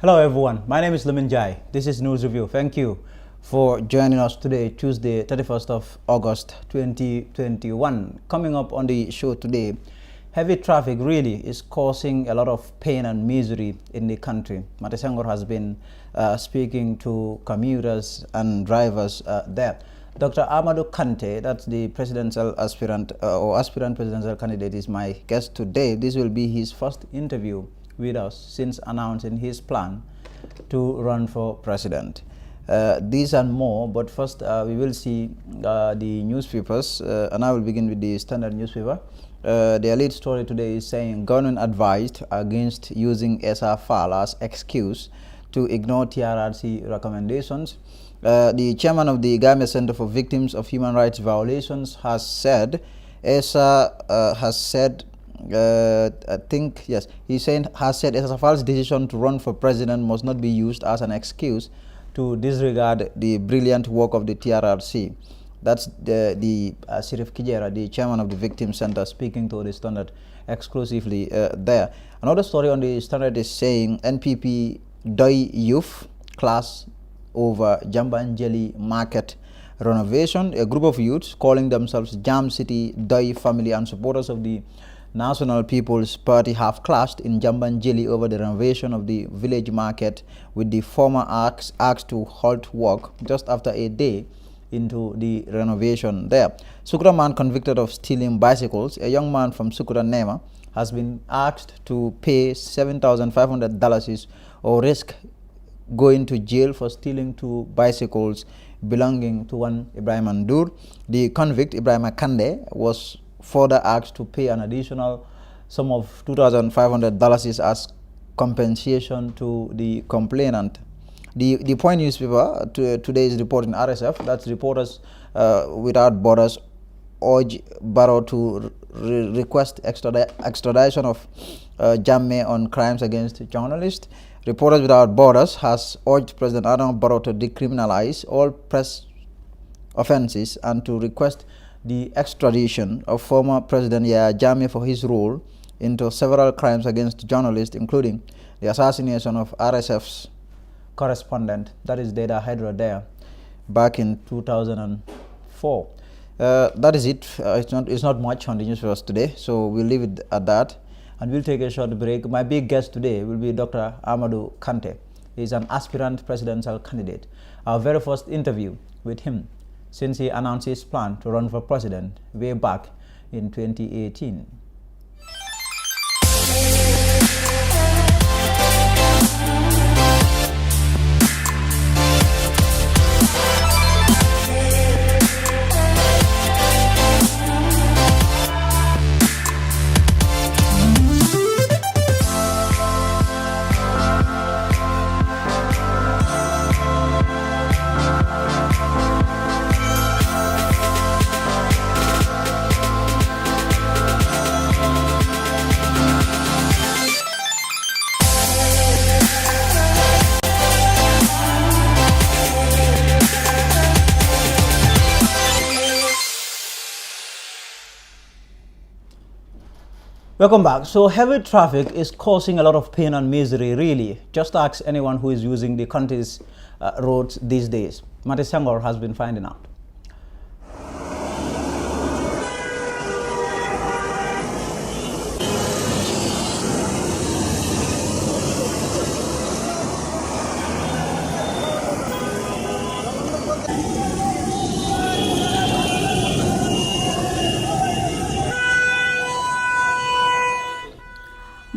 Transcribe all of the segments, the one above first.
Hello everyone, my name is Lamin Jai. This is News Review. Thank you for joining us today, Tuesday, 31st of August 2021. Coming up on the show today, heavy traffic really is causing a lot of pain and misery in the country. Matesangor has been speaking to commuters and drivers there. Dr. Amadou Kanteh, that's the presidential aspirant or aspirant presidential candidate, is my guest today. This will be his first interview with us since announcing his plan to run for president. These and more, but first we will see the newspapers, and I will begin with the Standard newspaper. Their lead story today is saying government advised against using SRFAL as excuse to ignore TRRC recommendations. The chairman of the Gambia Center for Victims of Human Rights Violations has said, I think, yes, he has said SRFAL's decision to run for president must not be used as an excuse to disregard the brilliant work of the TRRC. That's the Sirif Kijera, the chairman of the Victim Center, speaking to the Standard exclusively there. Another story on the Standard is saying NPP Doi Youth class over Jambanjeli market renovation. A group of youths calling themselves Jam City Doi family and supporters of the National People's Party have clashed in Jambanjeli over the renovation of the village market, with the former asked to halt work just after a day into the renovation there. Sukura man convicted of stealing bicycles, a young man from Sukura Nema, has been asked to pay $7,500 or risk going to jail for stealing 2 bicycles belonging to one Ibrahim Andur. The convict, Ibrahim Kanteh, was further asked to pay an additional sum of $2,500 as compensation to the complainant. The Point newspaper today is reporting RSF, that's Reporters Without Borders, urge Barrow to request extradition of Jammeh on crimes against journalists. Reporters Without Borders has urged President Adam Barrow to decriminalize all press offenses and to request the extradition of former President Yahya Jammeh for his role into several crimes against journalists, including the assassination of RSF's correspondent, that is Deda Hydra there, back in 2004. That is it. It's not much on the newspapers today, so we'll leave it at that, and we'll take a short break. My big guest today will be Dr. Amadou Kanteh. He's an aspirant presidential candidate. Our very first interview with him since he announced his plan to run for president way back in 2018. Welcome back. So heavy traffic is causing a lot of pain and misery, really. Just ask anyone who is using the country's roads these days. Matesangor has been finding out.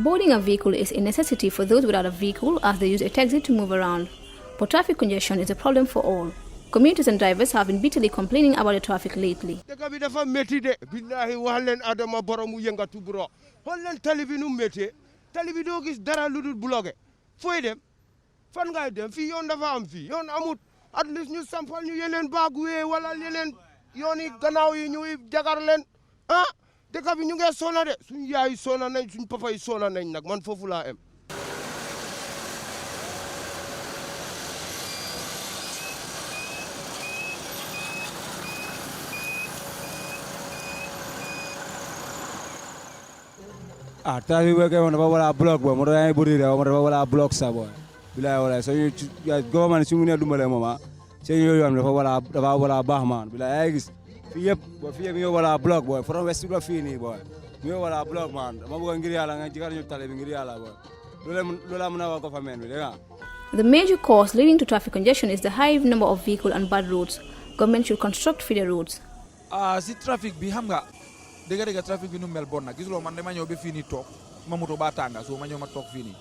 Boarding a vehicle is a necessity for those without a vehicle, as they use a taxi to move around. But traffic congestion is a problem for all. Commuters and drivers have been bitterly complaining about the traffic lately. Deka bi ñu ngi sona de suñu yaay sona nañ suñu papa yi sona nañ nag man foofu laa am. Traffic work on the block, but more than anybody there, on the block, boy. Bila wala so government su mu ne dumbale mama seen yooyu am dafa wala baax man bila ay gis fi yëpp ñu wala block boy from west ba fii nii boy ñu wala block man dama bëgg ngir yàlla nga jigar ñu tale bi ngir yàlla boy loolu mën a wax ko fa men bi dégg nga. The major cause leading to traffic congestion is the high number of vehicles and bad roads. Government should construct feeder roads. Si traffic bi xam nga dëgg traffic bi nu mel bon na gisuloo man dama ñëw ba fii nii toog ma moto ba tànga so ma ñëw ma toog fii nii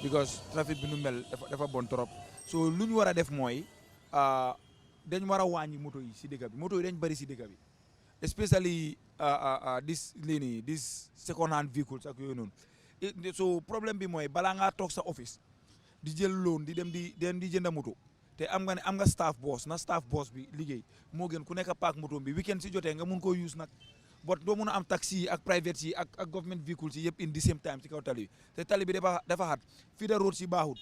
because traffic bi nu mel dafa bon trop so lu ñu war a def mooy dañ war a wàññi moto yi si dëkk bi moto yi dañ bëri si dëkk bi especially this second hand vehicles ak yooyu noonu so problème bi mooy balaa ngaa toog sa office di jël loan di dem di jënd moto te am nga staff boss na staff boss bi liggéey moo gën ku nekk paak moto bi weekend si jotee nga mun koo use nag but doo mun a am taxi yi ak private yi ak government vehicles yi yëpp in the same time ci kaw tali bi te tali bi dafa xat fii da road si baaxut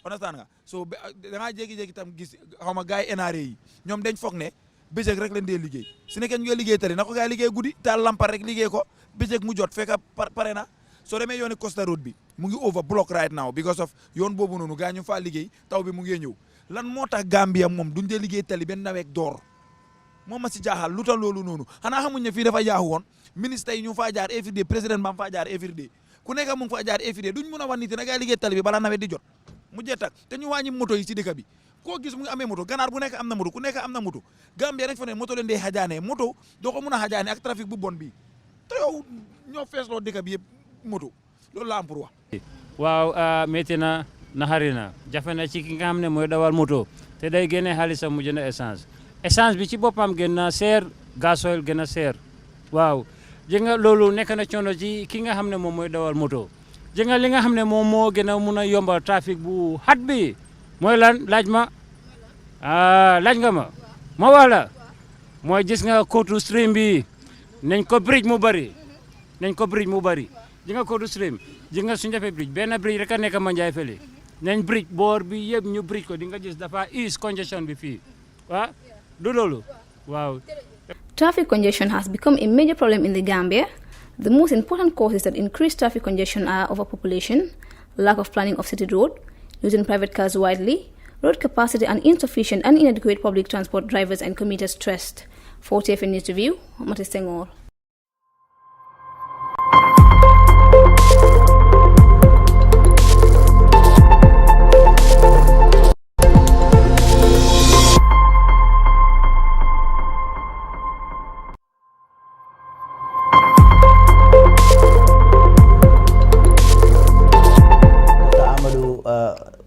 understand nga so da ngaa jékki-jékki tam gis xaw ma gars yi NRA yi ñoom dañ foog ne bëccëg rek leen dee liggéey su nekkee ñu ngi liggéey tali na ko gars yi liggéey guddi taal lampar rek liggéey ko bëccëg mu jot fekk pare na soo demee yooni Costa Road bi mu ngi over block right now because of yoon boobu noonu gars ñu faa liggéey taw bi mu ngi ñëw lan moo tax Gambia moom duñ dee liggéey tali benn naweek door moom ma si jaaxal lu tax loolu noonu xanaa xamuñ ne fii dafa jaaxu woon ministre yi ñu faa jaar every day président ba faa jaar every day ku nekk mu ngi faa jaar every day duñ mun a wax nit na gars liggéey tali bi balaa nawet di jot mu jettak te ñu wàññi moto yi si dëkk bi koo gis mu ngi amee moto ganaar bu nekk am na moto ku nekk am na moto Gambia rek fa ne moto leen dee xajaane moto doo ko mun a xajaane ak trafic bu bon bi te yow ñoo feesloo dëkk bi yëpp moto loolu la am pour wax. waaw métti na naxari na jafe na ci ki nga xam ne mooy dawal moto te day génne xaalisam mu jënd essence bi ci boppam gën na seer gasoil gën a seer waaw ji nga loolu nekk na coono ci ki nga xam ne moom mooy dawal moto ji nga li nga xam ne moom moo gën a mun a yombal trafic bu xat bi mooy lan laaj nga ma wala mooy gis nga kootu stream bi nañ ko bridge mu bari ji nga kootu stream ji nga suñu defee bridge benn bridge rek a nekk ma njaay fële nañ bridge boor bi yëpp ñu bridge ko di nga gis dafa ease congestion bi fii waaw du loolu waaw. Traffic congestion has become a major problem in the Gambia. The most important causes that increase traffic congestion are overpopulation, lack of planning of city road, using private cars widely, road capacity and insufficient and inadequate public transport drivers and commuters stressed. For TFN News Review, Mati Sengor.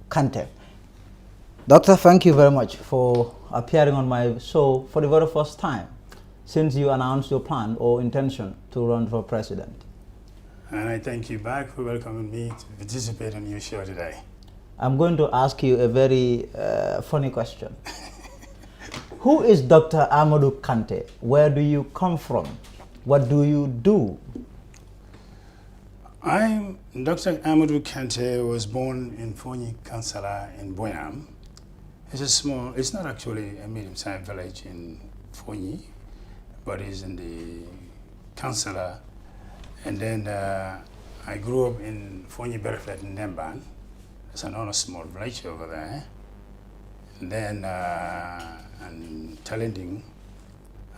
Kanteh. Doctor, thank you very much for appearing on my show for the very first time since you announced your plan or intention to run for president. And I thank you back for welcoming me to participate on your show today. I'm going to ask you a very funny question. Who is Dr. Amadou Kanteh? Where do you come from? What do you do? I'm Dr. Amadou Kanteh. Was born in Fonyi Kansala in Boyam. It's not actually a medium-sized village in Fonyi, but it's in the Kansala. And then I grew up in Fonyi Bereflet in Nemban. It's another small village over there. And then in Talending,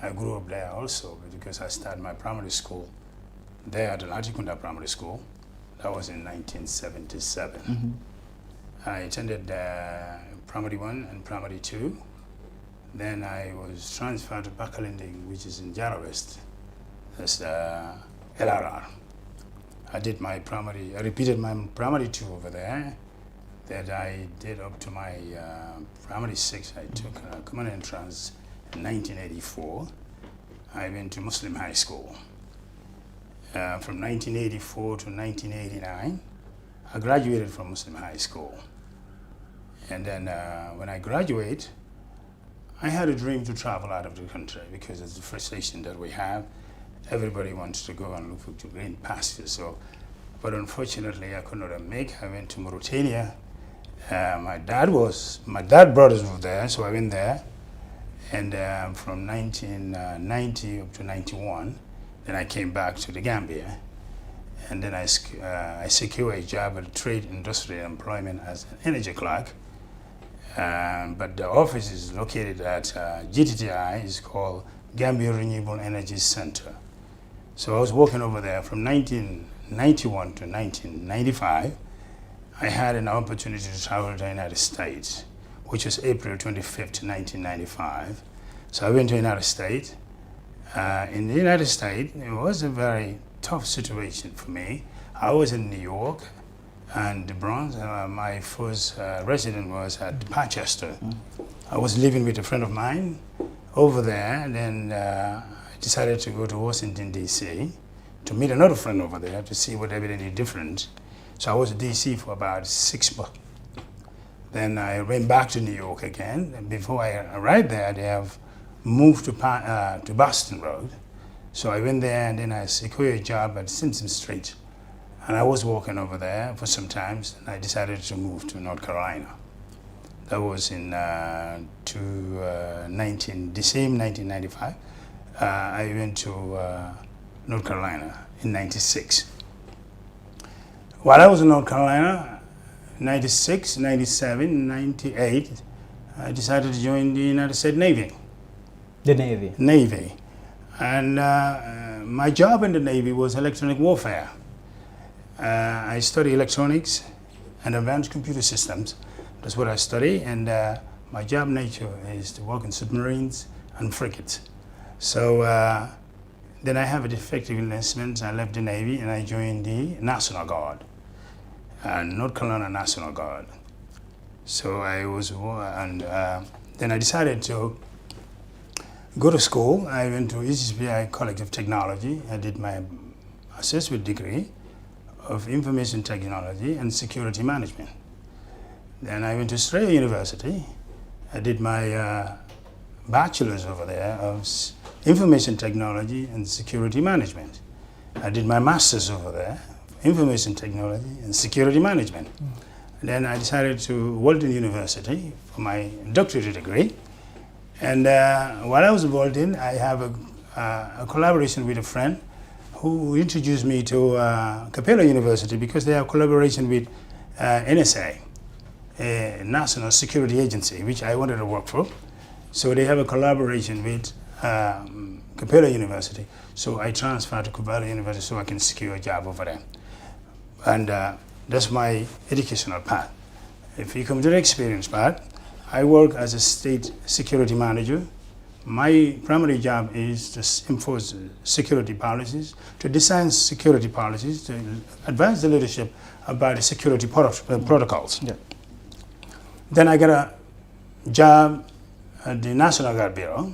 I grew up there also because I started my primary school there at the Latikunda Primary School. That was in 1977. Mm-hmm. I attended Primary 1 and Primary 2. Then I was transferred to Bakalinding, which is in Jara West. That's LRR. I repeated my Primary 2 over there. That I did up to my Primary 6. I took a common entrance in 1984. I went to Muslim High School. From 1984 to 1989, I graduated from Muslim High School. And then when I graduated, I had a dream to travel out of the country because it's the frustration that we have. Everybody wants to go and look for green pastures. But unfortunately, I could not make. I went to Mauritania. My dad brothers were there, so I went there. And from 1990 up to 91, then I came back to the Gambia. and then I secured a job at Trade Industry Employment as an energy clerk. But the office is located at GTTI, it's called Gambia Renewable Energy Center. So I was working over there from 1991 to 1995. I had an opportunity to travel to the United States, which was April 25th, 1995. So I went to the United States. In the United States, it was a very tough situation for me. I was in New York and the Bronx. My first residence was at Manchester. I was living with a friend of mine over there, and then I decided to go to Washington, D.C. to meet another friend over there to see what everything is different. So I was in D.C. for about 6 months. Then I went back to New York again, and before I arrived there, they have moved to Boston Road. So I went there, and then I secured a job at Simpson Street. And I was working over there for some time, and I decided to move to North Carolina. That was in December 1995. I went to North Carolina in 96. While I was in North Carolina, 96, 97, 98, I decided to join the United States Navy. The Navy? Navy. And my job in the Navy was electronic warfare. I study electronics and advanced computer systems. That's what I study, and my job nature is to work in submarines and frigates. So then I have a defective enlistment. I left the Navy and I joined the National Guard, North Carolina National Guard. So I was, and then I decided to go to school. I went to ECPI College of Technology. I did my associate degree of Information Technology and Security Management. Then I went to Australia University. I did my bachelor's over there of Information Technology and Security Management. I did my master's over there, Information Technology and Security Management. Then I decided to Walton University for my doctorate degree. And while I was in Walton, I have a collaboration with a friend who introduced me to Capella University because they have collaboration with NSA, a National Security Agency, which I wanted to work for. So they have a collaboration with Capella University. So I transferred to Capella University so I can secure a job over there. And that's my educational path. If you come to the experience part, I work as a state security manager. My primary job is to enforce security policies, to design security policies, to advise the leadership about the security protocols. Yeah. Then I got a job at the National Guard Bureau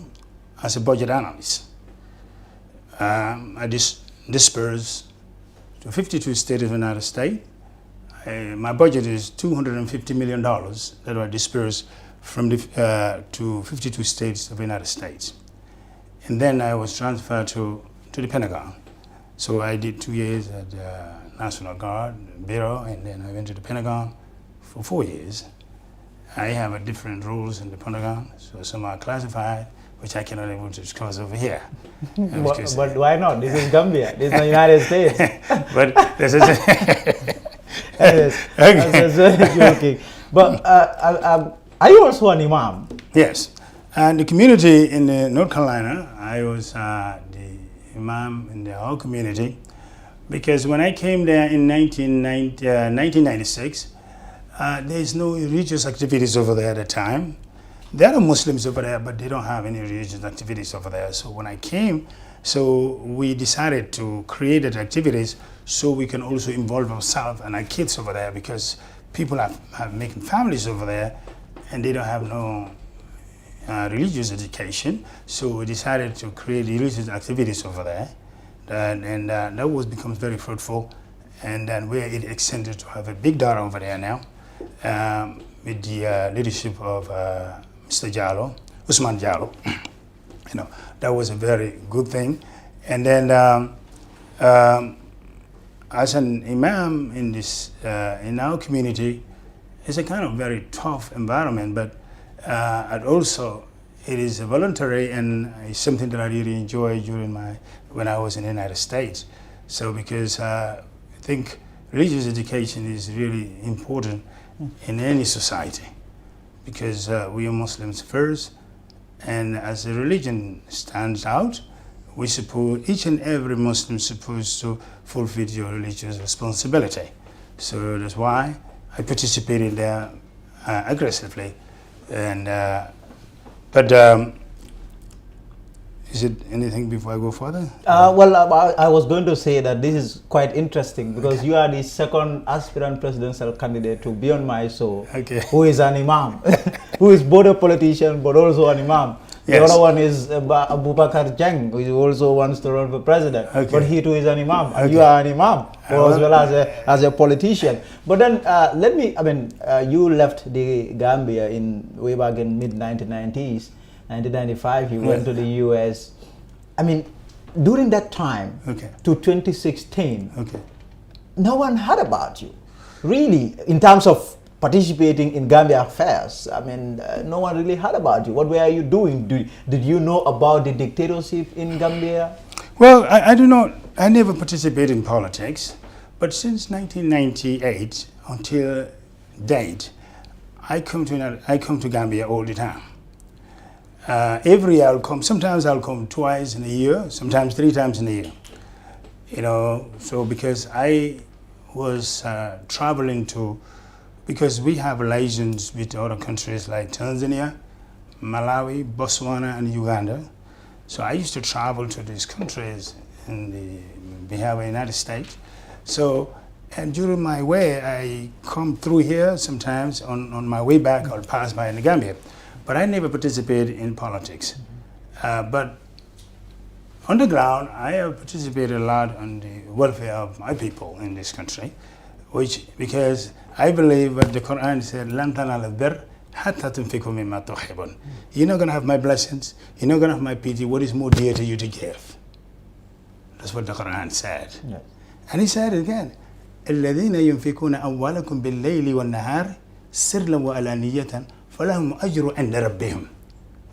as a budget analyst. I disperse to 52 states of the United States. My budget is $250 million that I disperse from to 52 states of the United States. And then I was transferred to the Pentagon. So I did 2 years at the National Guard Bureau, and then I went to the Pentagon for 4 years. I have different roles in the Pentagon, so some are classified, which I cannot able to disclose over here. But why not? This is Gambia. This is the United States. But this is okay. Joking. But are you also an imam? Yes. And the community in North Carolina, I was the imam in the whole community, because when I came there in 1996, there's no religious activities over there at the time. There are Muslims over there, but they don't have any religious activities over there. So when I came, so we decided to create the activities so we can also involve ourselves and our kids over there, because people are making families over there and they don't have no religious education. So we decided to create religious activities over there. And that becomes very fruitful. And then it extended to have a big daughter over there now, with the leadership of Mr. Jallo, Usman Jallo. That was a very good thing. And then as an imam in this in our community, it's a kind of very tough environment, but also it is voluntary, and it's something that I really enjoyed when I was in the United States. So because think religious education is really important in any society, because we are Muslims first, and as a religion stands out, we suppose each and every Muslim is supposed to fulfill your religious responsibility. So that's why I participated there aggressively. And is it anything before I go further? Well, I was going to say that this is quite interesting because you are the second aspirant presidential candidate to be on my show, who is an imam, who is both a politician but also an imam. The other one is Abubakar Jeng, who also wants to run for president, but he too is an imam, and you are an imam as well as a politician. But then you left the Gambia way back in mid-1990s, 1995. You went to the US. I mean, during that time to 2016, no one heard about you, really, in terms of participating in Gambia affairs. I mean, no one really heard about you. What were you doing? Did you know about the dictatorship in Gambia? Well, I do not. I never participated in politics, but since 1998 until date, I come to Gambia all the time. Every year I'll come. Sometimes I'll come twice in a year. Sometimes 3 times in a year. You know, so because I was traveling to. Because we have relations with other countries like Tanzania, Malawi, Botswana, and Uganda. So I used to travel to these countries in the United States. So, and during my way, I come through here sometimes. On my way back, I'll pass by in the Gambia. But I never participated in politics. But on the ground, I have participated a lot on the welfare of my people in this country, because I believe what the Quran said, "Lan tanalul birra hatta tunfiqu mimma tuhibbun." You're not going to have my blessings. You're not going to have my pity. What is more dear to you to give? That's what the Quran said. Yes. And he said it again, الَّذِينَ يُنْفِقُونَ أَمْوَالَكُمْ بِاللَّيْلِ وَالنَّهَارِ سِرًّا وَعَلَانِيَّةً فَلَهُمْ أَجْرٌ عِنْدَ رَبِّهِمْ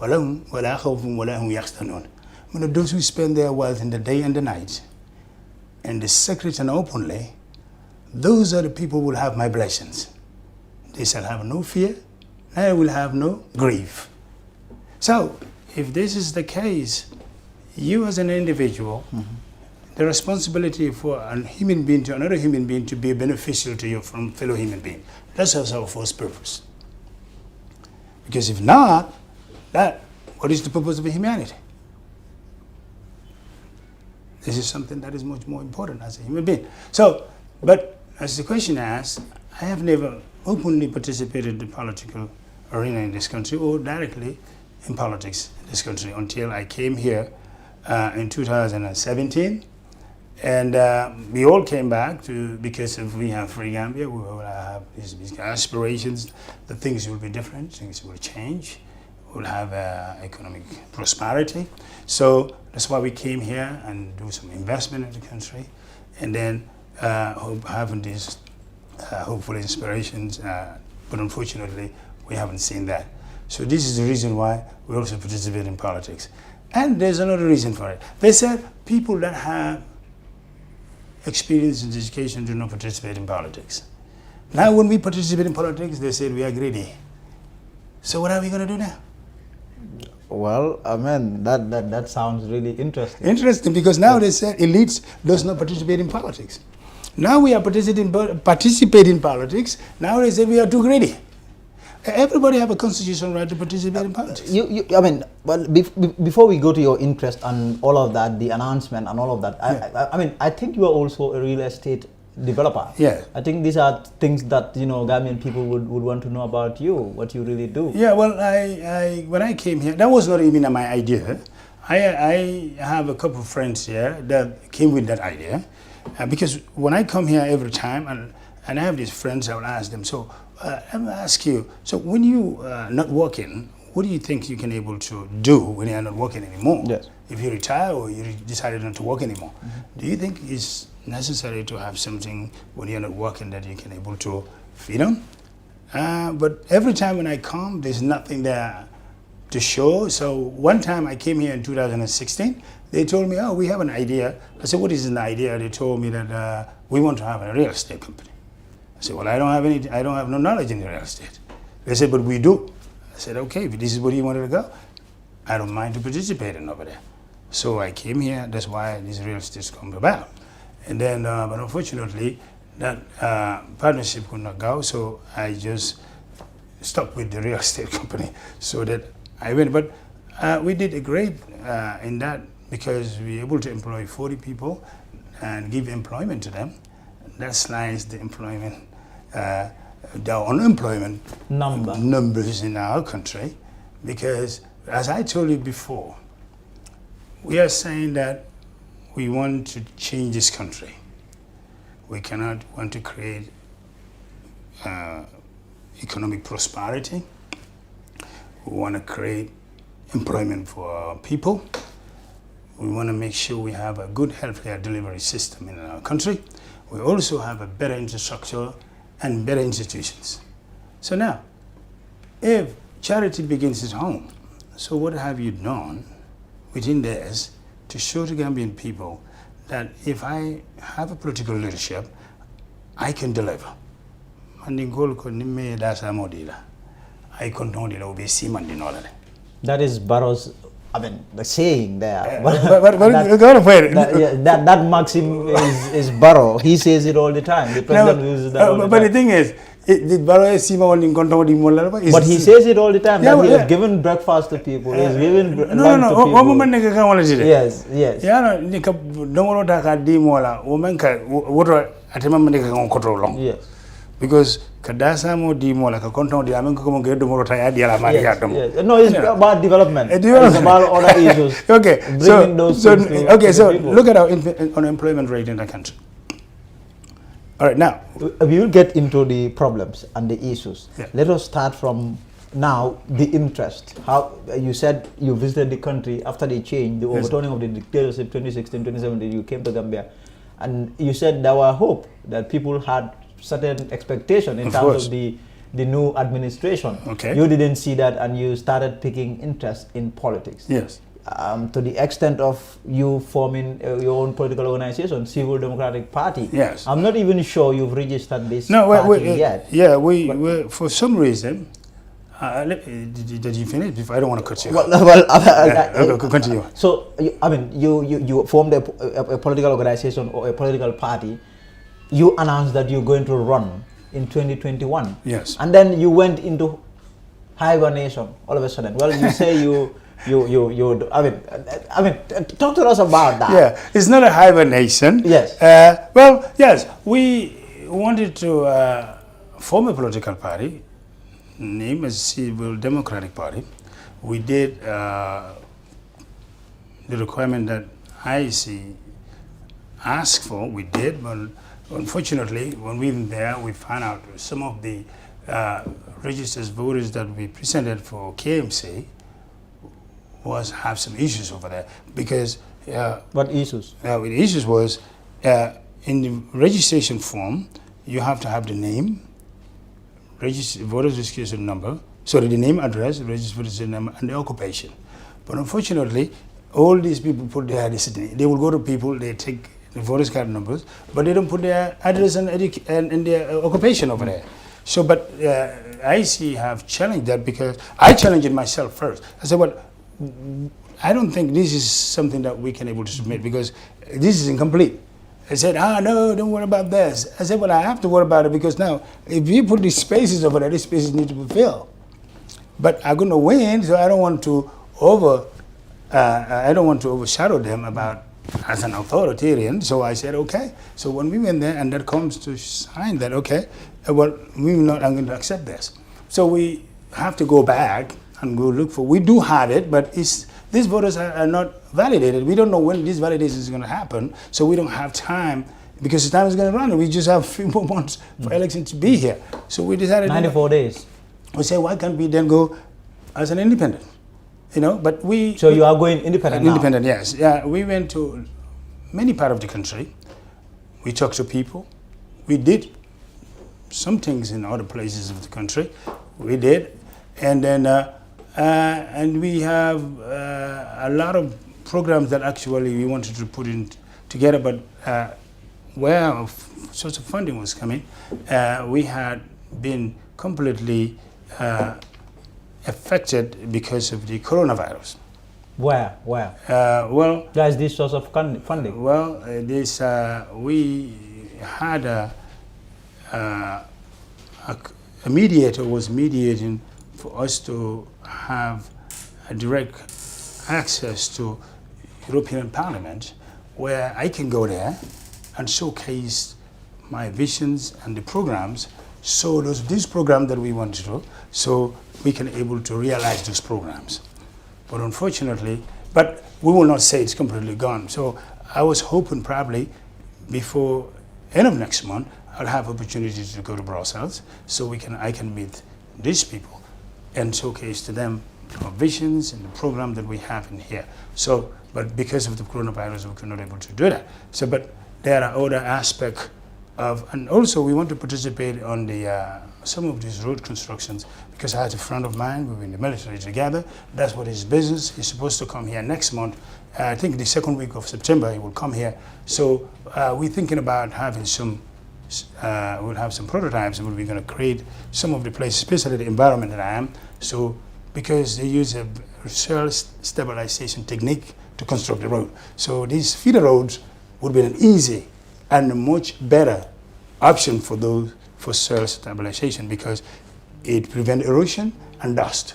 وَلَا خَوْفٌ وَلَا هُمْ يَحْزَنُونَ. Those who spend their wealth in the day and the night, in the secret and openly, those are the people who will have my blessings. They shall have no fear, neither will have no grief. So, if this is the case, you as an individual, the responsibility for a human being to another human being to be beneficial to you from fellow human being. That's our first purpose. Because if not, what is the purpose of humanity? This is something that is much more important as a human being. So, but as the question asks, I have never openly participated in the political arena in this country or directly in politics in this country until I came here in 2017. And we all came back because if we have Free Gambia, we will have these aspirations, that things will be different, things will change, we'll have economic prosperity. So that's why we came here and do some investment in the country. And then having these hopeful inspirations, but unfortunately we haven't seen that. So this is the reason why we also participate in politics. And there's another reason for it. They said people that have experience in education do not participate in politics. Now when we participate in politics, they said we are greedy. So what are we going to do now? Well, I mean, that sounds really interesting. Interesting, because now they said elites does not participate in politics. Now we are participate in politics. Now they say we are too greedy. Everybody have a constitutional right to participate in politics. I mean, well, before we go to your interest and all of that, the announcement and all of that, I mean, I think you are also a real estate developer. Yeah. I think these are things that, Gambian people would want to know about you, what you really do. Yeah, well, when I came here, that was not even my idea. I have a couple of friends here that came with that idea. Because when I come here every time, and I have these friends, I will ask them, so let me ask you, so when you not working, what do you think you can able to do when you're not working anymore? Yes. If you retire or you decided not to work anymore, do you think it's necessary to have something when you're not working that you can able to feed on? But every time when I come, there's nothing there to show. So one time I came here in 2016, they told me, oh, we have an idea. I said, what is an idea? They told me that we want to have a real estate company. I said, well, I don't have no knowledge in real estate. They said, but we do. I said, okay, if this is where you wanted to go, I don't mind to participate in over there. So I came here. That's why this real estate come about. And then, but unfortunately, that partnership could not go. So I just stuck with the real estate company. So that I went. But we did a great in that because we were able to employ 40 people and give employment to them. That sliced the employment, the unemployment numbers in our country. Because, as I told you before, we are saying that we want to change this country. We cannot want to create economic prosperity. We want to create employment for our people. We want to make sure we have a good healthcare delivery system in our country. We also have a better infrastructure and better institutions. So now, if charity begins at home, so what have you done within this to show the Gambian people that if I have a political leadership, I can deliver? That is Barrow's, I mean, the saying there. That maxim is Barrow. He says it all the time. The president uses that all the time. But the thing is, but he says it all the time, that he has given breakfast to people, he has given lunch to people. Yes, yes. Yes. Because kadasamo di mola ka konton di amen ko mo gedo mo rota ya di ala mari yes. No, it's about development. It's about other issues. Okay. So look at our unemployment rate in the country. All right, now we will get into the problems and the issues. Yeah. Let us start from now the interest. How you said you visited the country after the change, the overturning of the dictatorship 2016, 2017, you came to Gambia, and you said there were hope that people had certain expectation in terms of the new administration. Okay. You didn't see that, and you started picking interest in politics. Yes. To the extent of you forming your own political organization, Civil Democratic Party. Yes. I'm not even sure you've registered this party yet. Yeah, we for some reason. Did you finish? Before I don't want to cut you. Continue. So, you formed a political organization or a political party. You announced that you're going to run in 2021. Yes. And then you went into hibernation all of a sudden. Well, you say talk to us about that. Yeah, it's not a hibernation. Yes. Well, yes, we wanted to form a political party, named as Civil Democratic Party. We did the requirement that IEC asked for, we did, but unfortunately, when we were there, we found out some of the registered voters that we presented for KMC have some issues over there because... what issues? The issues was, in the registration form, you have to have the name, voter's registration number, sorry, the name, address, registered registration number, and the occupation. But unfortunately, all these people put their destiny. They will go to people, they take the voters card numbers, but they don't put their address and their occupation over there. So, but IC have challenged that because I challenged it myself first. I said, well, I don't think this is something that we can able to submit because this is incomplete. I said, no, don't worry about this. I said, well, I have to worry about it because now, if you put these spaces over there, these spaces need to be filled. But I'm going to win, so I don't want to overshadow them about as an authoritarian. So I said, okay. So when we went there, and that comes to sign that, okay, well, I'm going to accept this. So we have to go back and go look for. We do have it, but these voters are not validated. We don't know when this validation is going to happen, so we don't have time because the time is going to run. We just have a few more months for election to be here. So we decided 94 days. We say, why can't we then go as an independent? But we... So you are going independent now? Independent, yes. Yeah, we went to many parts of the country. We talked to people. We did some things in other places of the country. We did. And then And we have a lot of programs that actually we wanted to put in together, but where source of funding was coming, we had been completely affected because of the coronavirus. Where? Well, Guys, this source of funding? Well, we had a mediator was mediating for us to have a direct access to European Parliament, where I can go there and showcase my visions and the programs. So these programs that we want to do, so we can able to realize those programs. But unfortunately, but we will not say it's completely gone. So I was hoping probably before end of next month, I'll have opportunity to go to Brussels, so I can meet these people and showcase to them our visions and the program that we have in here. So, but because of the coronavirus, we could not able to do that. So, but there are other aspects of, and also we want to participate on the some of these road constructions, because I had a friend of mine, we were in the military together. That's what his business. He's supposed to come here next month. I think the second week of September he will come here. So we're thinking about having some. We'll have some prototypes, and we're going to create some of the places, especially the environment that I am. So because they use a soil stabilization technique to construct the road. So these feeder roads would be an easy and a much better option for those for soil stabilization, because it prevents erosion and dust,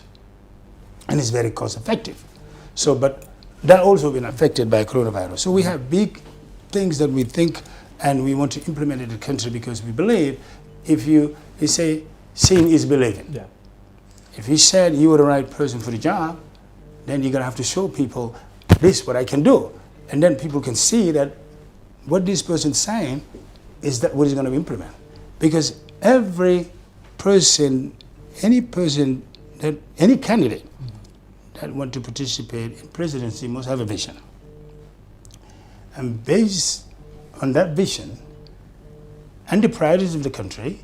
and it's very cost effective. So, but that also been affected by coronavirus. So we have big things that we think and we want to implement in the country, because we believe if you say seeing is believing. Yeah. If you said you were the right person for the job, then you're gonna have to show people this what I can do, and then people can see that what this person's saying is that what he's going to implement. Because every person, any candidate that want to participate in presidency must have a vision. And based on that vision and the priorities of the country,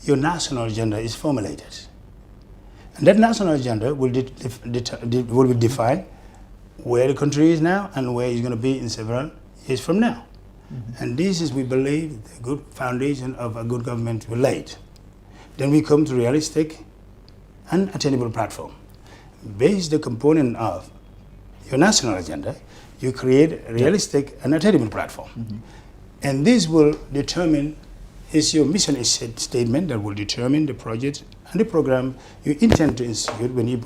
your national agenda is formulated. And that national agenda will define where the country is now and where it's going to be in several years from now. Mm-hmm. And this is, we believe, the good foundation of a good government will laid. Then we come to realistic and attainable platform. Based the component of your national agenda, you create a realistic and attainable platform. Mm-hmm. And this will determine, is your mission statement that will determine the project and the program you intend to institute when you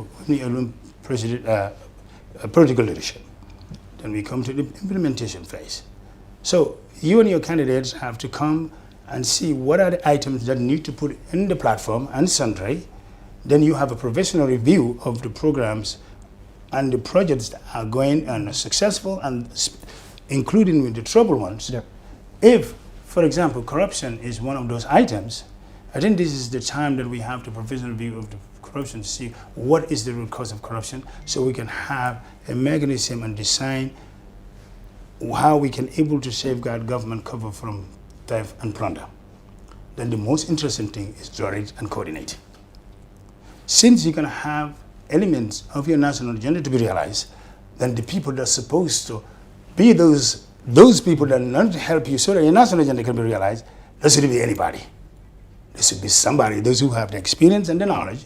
political leadership. Then we come to the implementation phase. So you and your candidates have to come and see what are the items that need to put in the platform and sundry. Then you have a professional review of the programs and the projects that are going and are successful, and including with the trouble ones. Yep. If, for example, corruption is one of those items, I think this is the time that we have the professional review of the corruption to see what is the root cause of corruption, so we can have a mechanism and design how we can able to safeguard government cover from theft and plunder. Then the most interesting thing is direct and coordinate. Since you're going to have elements of your national agenda to be realized, then the people that are supposed to be those people that are not to help you so that your national agenda can be realized, there shouldn't be anybody. There should be somebody, those who have the experience and the knowledge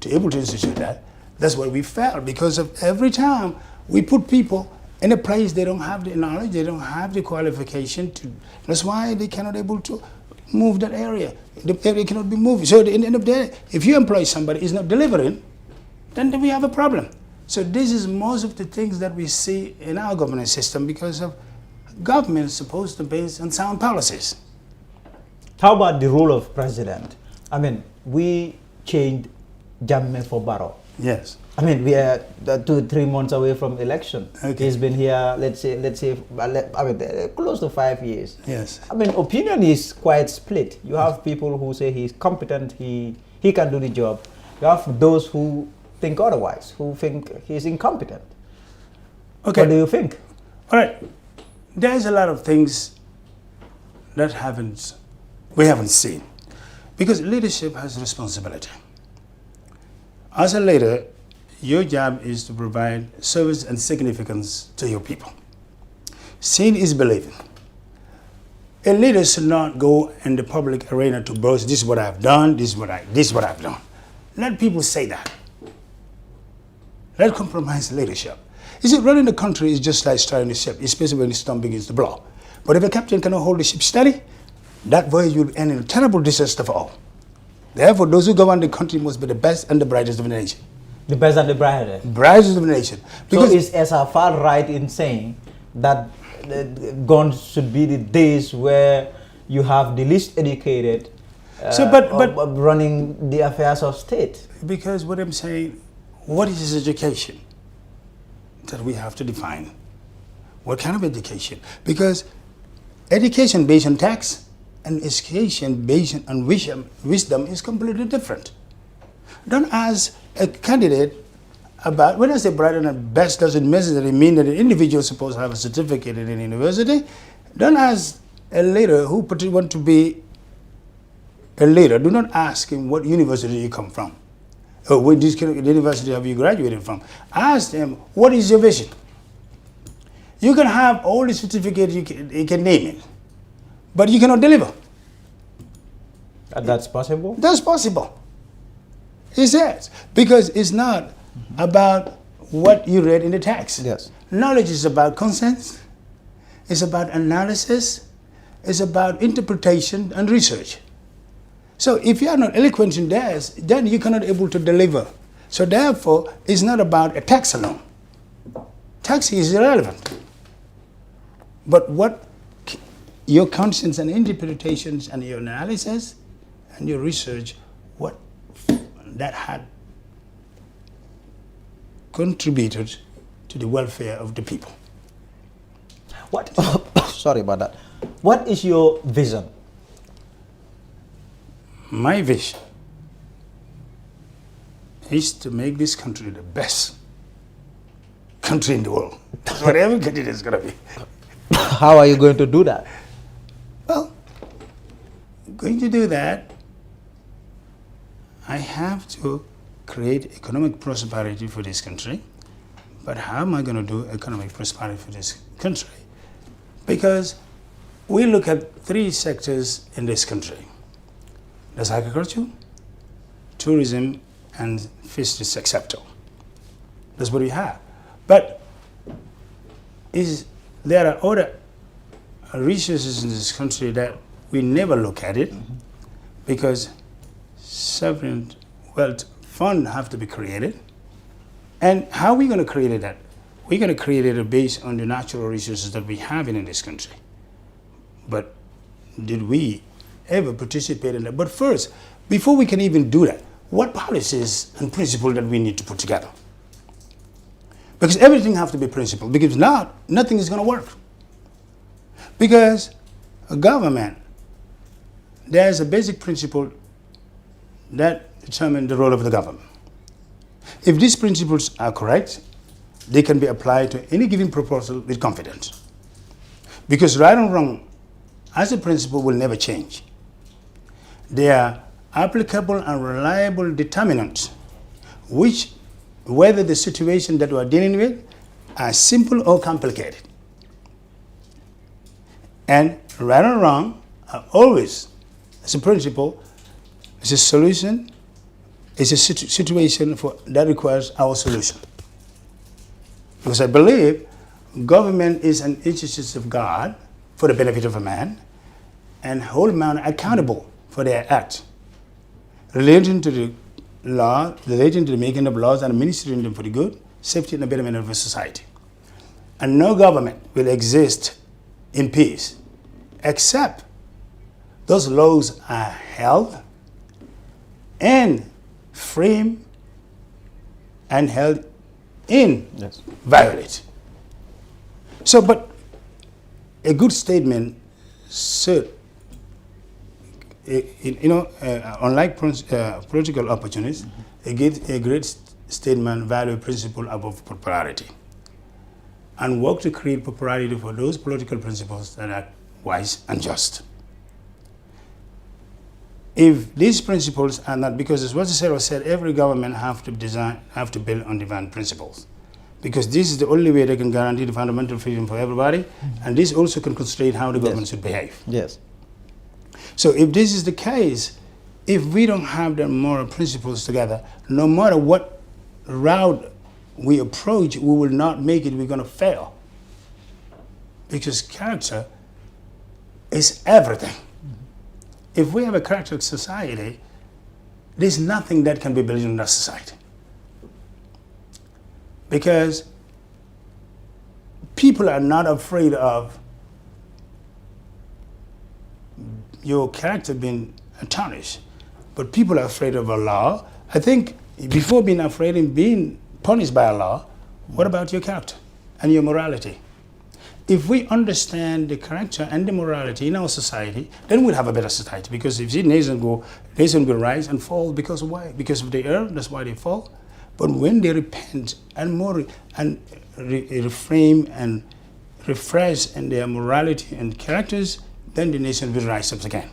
to able to institute that. That's what we felt, because of every time we put people in a place they don't have the knowledge, they don't have the qualification to. That's why they cannot able to move that area. The area cannot be moved. So at the end of the day, if you employ somebody is not delivering, then we have a problem. So this is most of the things that we see in our governance system, because of government is supposed to be based on sound policies. How about the role of president? I mean, we changed Jammeh for Barrow. Yes. I mean, we are 2-3 months away from election. Okay. He's been here, let's say, I mean, close to 5 years. Yes. I mean, opinion is quite split. You have people who say he's competent, he can do the job. You have those who think otherwise, who think he's incompetent. Okay. What do you think? All right. There's a lot of things that we haven't seen, because leadership has responsibility. As a leader, your job is to provide service and significance to your people. Seeing is believing. A leader should not go in the public arena to boast, this is what I've done, this is what I've done. Let people say that. Let compromise leadership. You see, running the country is just like starting a ship, especially when the storm begins to blow. But if a captain cannot hold the ship steady, that voyage will end in a terrible disaster for all. Therefore, those who govern the country must be the best and the brightest of the nation. The best and the brightest? Brightest of the nation. Because so is SFR right in saying that gone should be the days where you have the least educated running the affairs of state? Because what I'm saying, what is this education that we have to define? What kind of education? Because education based on tax and education based on wisdom is completely different. Don't ask a candidate about, when I say bright and best doesn't necessarily mean that an individual is supposed to have a certificate in a university. Don't ask a leader who want to be a leader, do not ask him what university you come from. Or what university have you graduated from. Ask them, what is your vision? You can have all the certificates you can name it, but you cannot deliver. That's possible? That's possible. It says, because it's not about what you read in the text. Yes. Knowledge is about consensus, it's about analysis, it's about interpretation and research. So if you are not eloquent in this, then you cannot able to deliver. So therefore, it's not about a text alone. Text is irrelevant. But what your conscience and interpretations and your analysis and your research, what that had contributed to the welfare of the people. What? Sorry about that. What is your vision? My vision is to make this country the best country in the world. That's what every candidate is going to be. How are you going to do that? Well, going to do that, I have to create economic prosperity for this country. But how am I going to do economic prosperity for this country? Because we look at 3 sectors in this country. There's agriculture, tourism, and fisheries sector. That's what we have. But there are other resources in this country that we never look at it, because sovereign wealth fund have to be created. And how are we going to create that? We're going to create it based on the natural resources that we have in this country. But did we ever participate in that? But first, before we can even do that, what policies and principles that we need to put together? Because everything has to be principled, because not, nothing is going to work. Because a government, there's a basic principle that determines the role of the government. If these principles are correct, they can be applied to any given proposal with confidence. Because right and wrong, as a principle, will never change. They are applicable and reliable determinants, which, whether the situation that we are dealing with are simple or complicated. And right or wrong are always, as a principle, is a solution, is a situation that requires our solution. Because I believe government is an institution of God for the benefit of a man, and hold man accountable for their act, relating to the law, relating to the making of laws and administering them for the good, safety, and the betterment of a society. And no government will exist in peace except those laws are held and framed and held in violate. So, but a good statement should, unlike political opportunities, a great statement value principle above popularity, and work to create popularity for those political principles that are wise and just. if these principles are not, because as what Cicero said, every government have to build on divine principles, because this is the only way they can guarantee the fundamental freedom for everybody, and this also can constrain how the government should behave. Yes. So if this is the case, if we don't have the moral principles together, no matter what route we approach, we will not make it, we're going to fail. Because character is everything. If we have a character society, there's nothing that can be built in that society. Because people are not afraid of your character being tarnished, but people are afraid of a law. I think before being afraid and being punished by a law, what about your character and your morality? If we understand the character and the morality in our society, then we'll have a better society. Because if the nation will rise and fall because of why? Because of the error, that's why they fall. But when they repent and reframe and refresh in their morality and characters, then the nation will rise up again.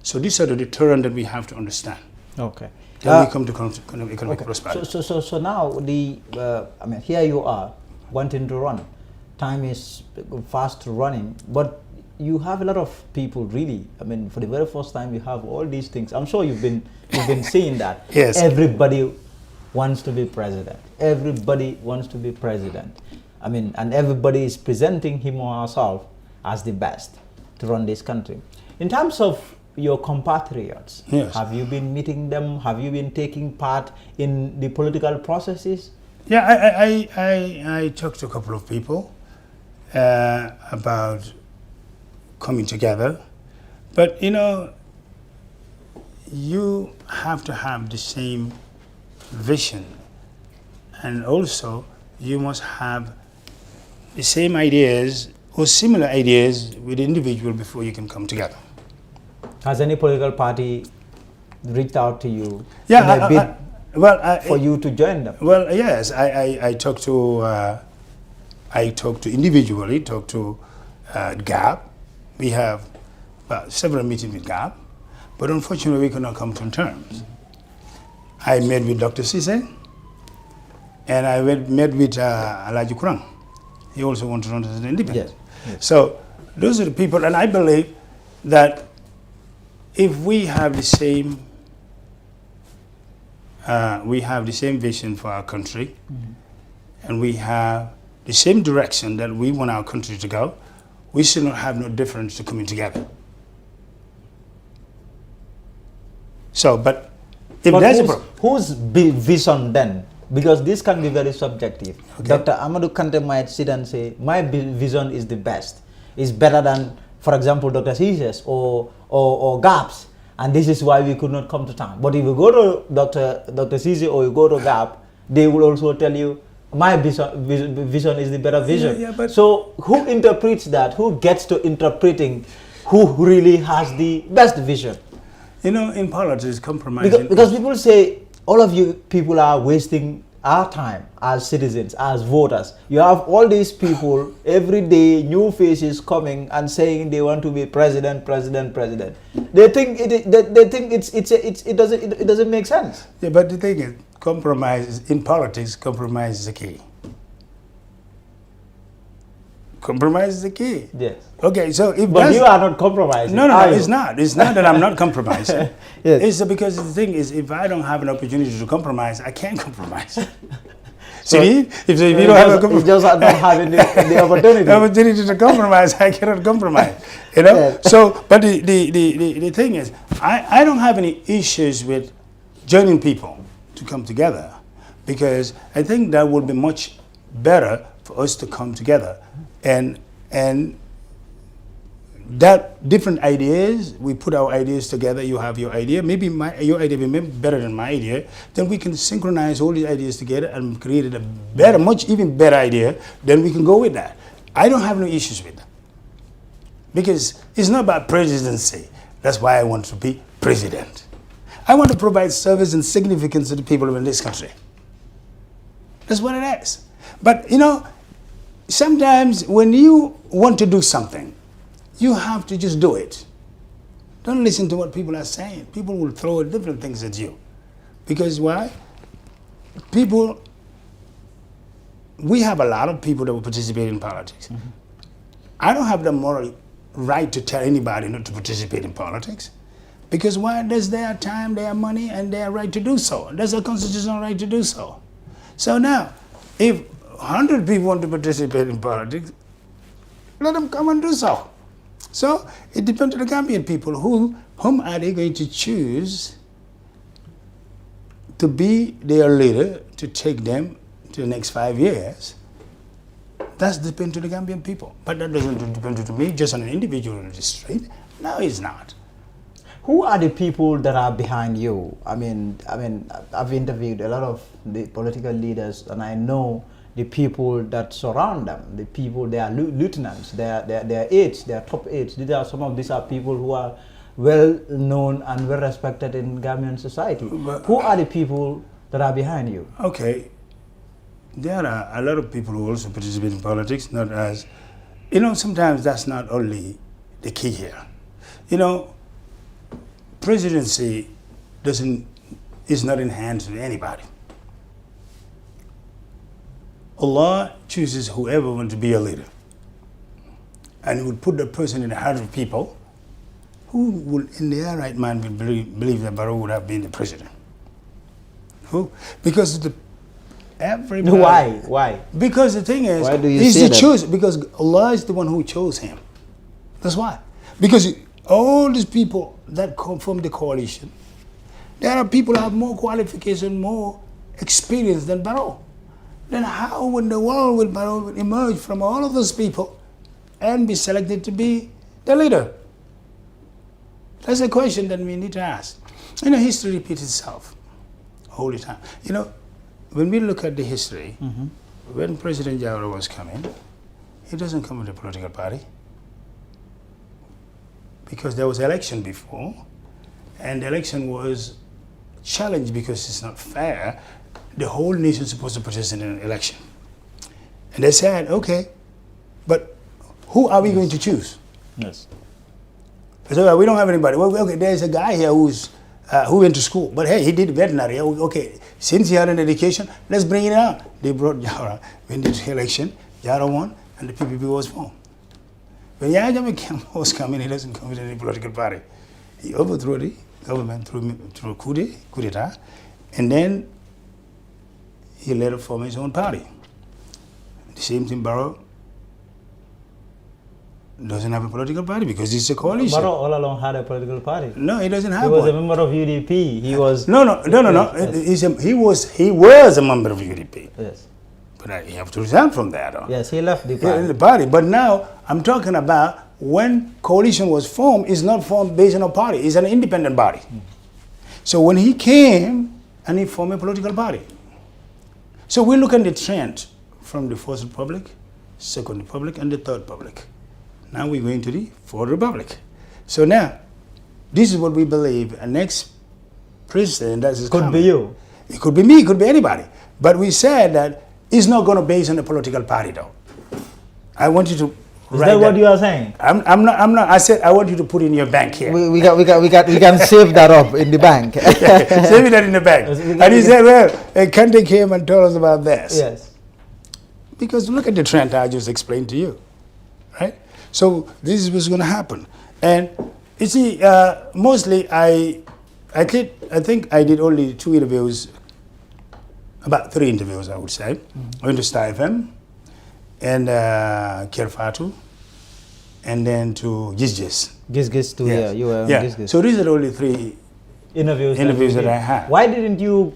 So these are the deterrent that we have to understand. Okay. Then we come to economic prosperity. So now I mean, here you are wanting to run. Time is fast running, but you have a lot of people really. I mean, for the very first time, you have all these things. I'm sure you've been seeing that. Yes. Everybody wants to be president. Everybody wants to be president. I mean, and everybody is presenting him or herself as the best to run this country. In terms of your compatriots, yes, have you been meeting them? Have you been taking part in the political processes? Yeah, I talked to a couple of people about coming together, but you know, you have to have the same vision, and also you must have the same ideas or similar ideas with the individual before you can come together. Has any political party reached out to you Yeah, in a bid for you to join them? Well, yes, I talked to individually, talked to GAP. We have several meetings with GAP, but unfortunately we could not come to terms. I met with Dr. Sise, and I met with Alaji Kurang. He also wants to run as an independent. Yes, yes. So those are the people, and I believe that if we have the same vision for our country, and we have the same direction that we want our country to go, we should not have no difference to coming together. So, but if there's a problem, whose vision then? Because this can be very subjective. Okay. Dr. Amadou Kanteh might sit and say, my vision is the best. It's better than, for example, Dr. Cise's or GAP's, and this is why we could not come to town. But if you go to Dr. Cise or you go to GAP, they will also tell you, my vision is the better vision. Yeah, but so who interprets that? Who gets to interpreting who really has the best vision? you know, in politics, compromising. Because people say, all of you people are wasting our time as citizens, as voters. You have all these people every day, new faces coming and saying they want to be president. They think it doesn't make sense. Yeah, but the thing is, compromise in politics. Compromise is the key. Compromise is the key. Yes. Okay, so if but you are not compromising. No, it's not. It's not that I'm not compromising. Yes. It's because the thing is, if I don't have an opportunity to compromise, I can't compromise. So see, if you don't have a compromise, just not having the opportunity. The opportunity to compromise, I cannot compromise. You know. Yes. So, but the thing is, I don't have any issues with joining people to come together, because I think that would be much better for us to come together. And that different ideas, we put our ideas together. You have your idea, maybe your idea may be better than my idea. Then we can synchronize all these ideas together and create a better, much even better idea. Then we can go with that. I don't have no issues with that, because it's not about presidency. That's why I want to be president. I want to provide service and significance to the people in this country. That's what it is. But you know, sometimes when you want to do something, you have to just do it. Don't listen to what people are saying. People will throw different things at you. Because why? We have a lot of people that will participate in politics. I don't have the moral right to tell anybody not to participate in politics. Because why? That's their time, their money, and their right to do so. That's a constitutional right to do so. So now, if 100 people want to participate in politics, let them come and do so. So it depends on the Gambian people. Whom are they going to choose to be their leader, to take them to the next 5 years? That's depends on the Gambian people. But that doesn't depend on me, just on an individual in the street. No, it's not. Who are the people that are behind you? I mean, I've interviewed a lot of the political leaders, and I know the people that surround them. The people, they are lieutenants, they are aides, they are top aides. These are people who are well known and well respected in Gambian society. But who are the people that are behind you? Okay, there are a lot of people who also participate in politics. Not as, sometimes that's not only the key here. Presidency is not in hands of anybody. Allah chooses whoever wants to be a leader. And He would put the person in the heart of people who will, in their right mind, will believe that Barrow would have been the president. Who? Because everybody. Why? Because the thing is, why do you He's say the choose. Because Allah is the one who chose him. That's why. Because all these people that come from the coalition, there are people who have more qualification, more experience than Barrow. Then how in the world will Barrow emerge from all of those people and be selected to be the leader? That's a question that we need to ask. History repeats itself all the time. When we look at the history, when President Jawara was coming, he doesn't come with a political party. Because there was election before, and the election was challenged because it's not fair. The whole nation is supposed to participate in an election. And they said, okay, but who are we going to choose? Yes. So we don't have anybody. Well, okay, there's a guy here who went to school, but hey, he did veterinary. Okay, since he had an education, let's bring it out. They brought Jawara. When the election, Jawara won, and the PPP was formed. When Yahya Jammeh was coming, he doesn't come with any political party. He overthrew the government through coup d'etat, and then he later formed his own party. The same thing, Barrow doesn't have a political party because it's a coalition. Barrow all along had a political party. No, he doesn't have one. He was one. a member of UDP. He was... No. Yes. He was a member of UDP. Yes. But he have to resign from that. Though. Yes, he left the party. But now, I'm talking about when coalition was formed, it's not formed based on a party. It's an independent body. So when he came, and he formed a political party. So we look at the trend from the First Republic, Second Republic, and the Third Republic. Now we're going to the Fourth Republic. So now, this is what we believe. A next president that is coming. Could be you. It could be me, it could be anybody. But we said that it's not going to be based on a political party, though. I want you to Is that what you are saying? I'm not. I said I want you to put in your bank here. We can save that up in the bank. Save it in the bank. And he said, well, Kanteh came and told us about this. Yes. Because look at the trend I just explained to you, right? So this is what's going to happen. And you see, mostly I think I did only 2 interviews. About 3 interviews, I would say. I went to Star FM and Kerfatu, and then to Gizgis. Gizgis too, yes. You were on Gizgis. So these are the only 3 interviews that I had. Why didn't you,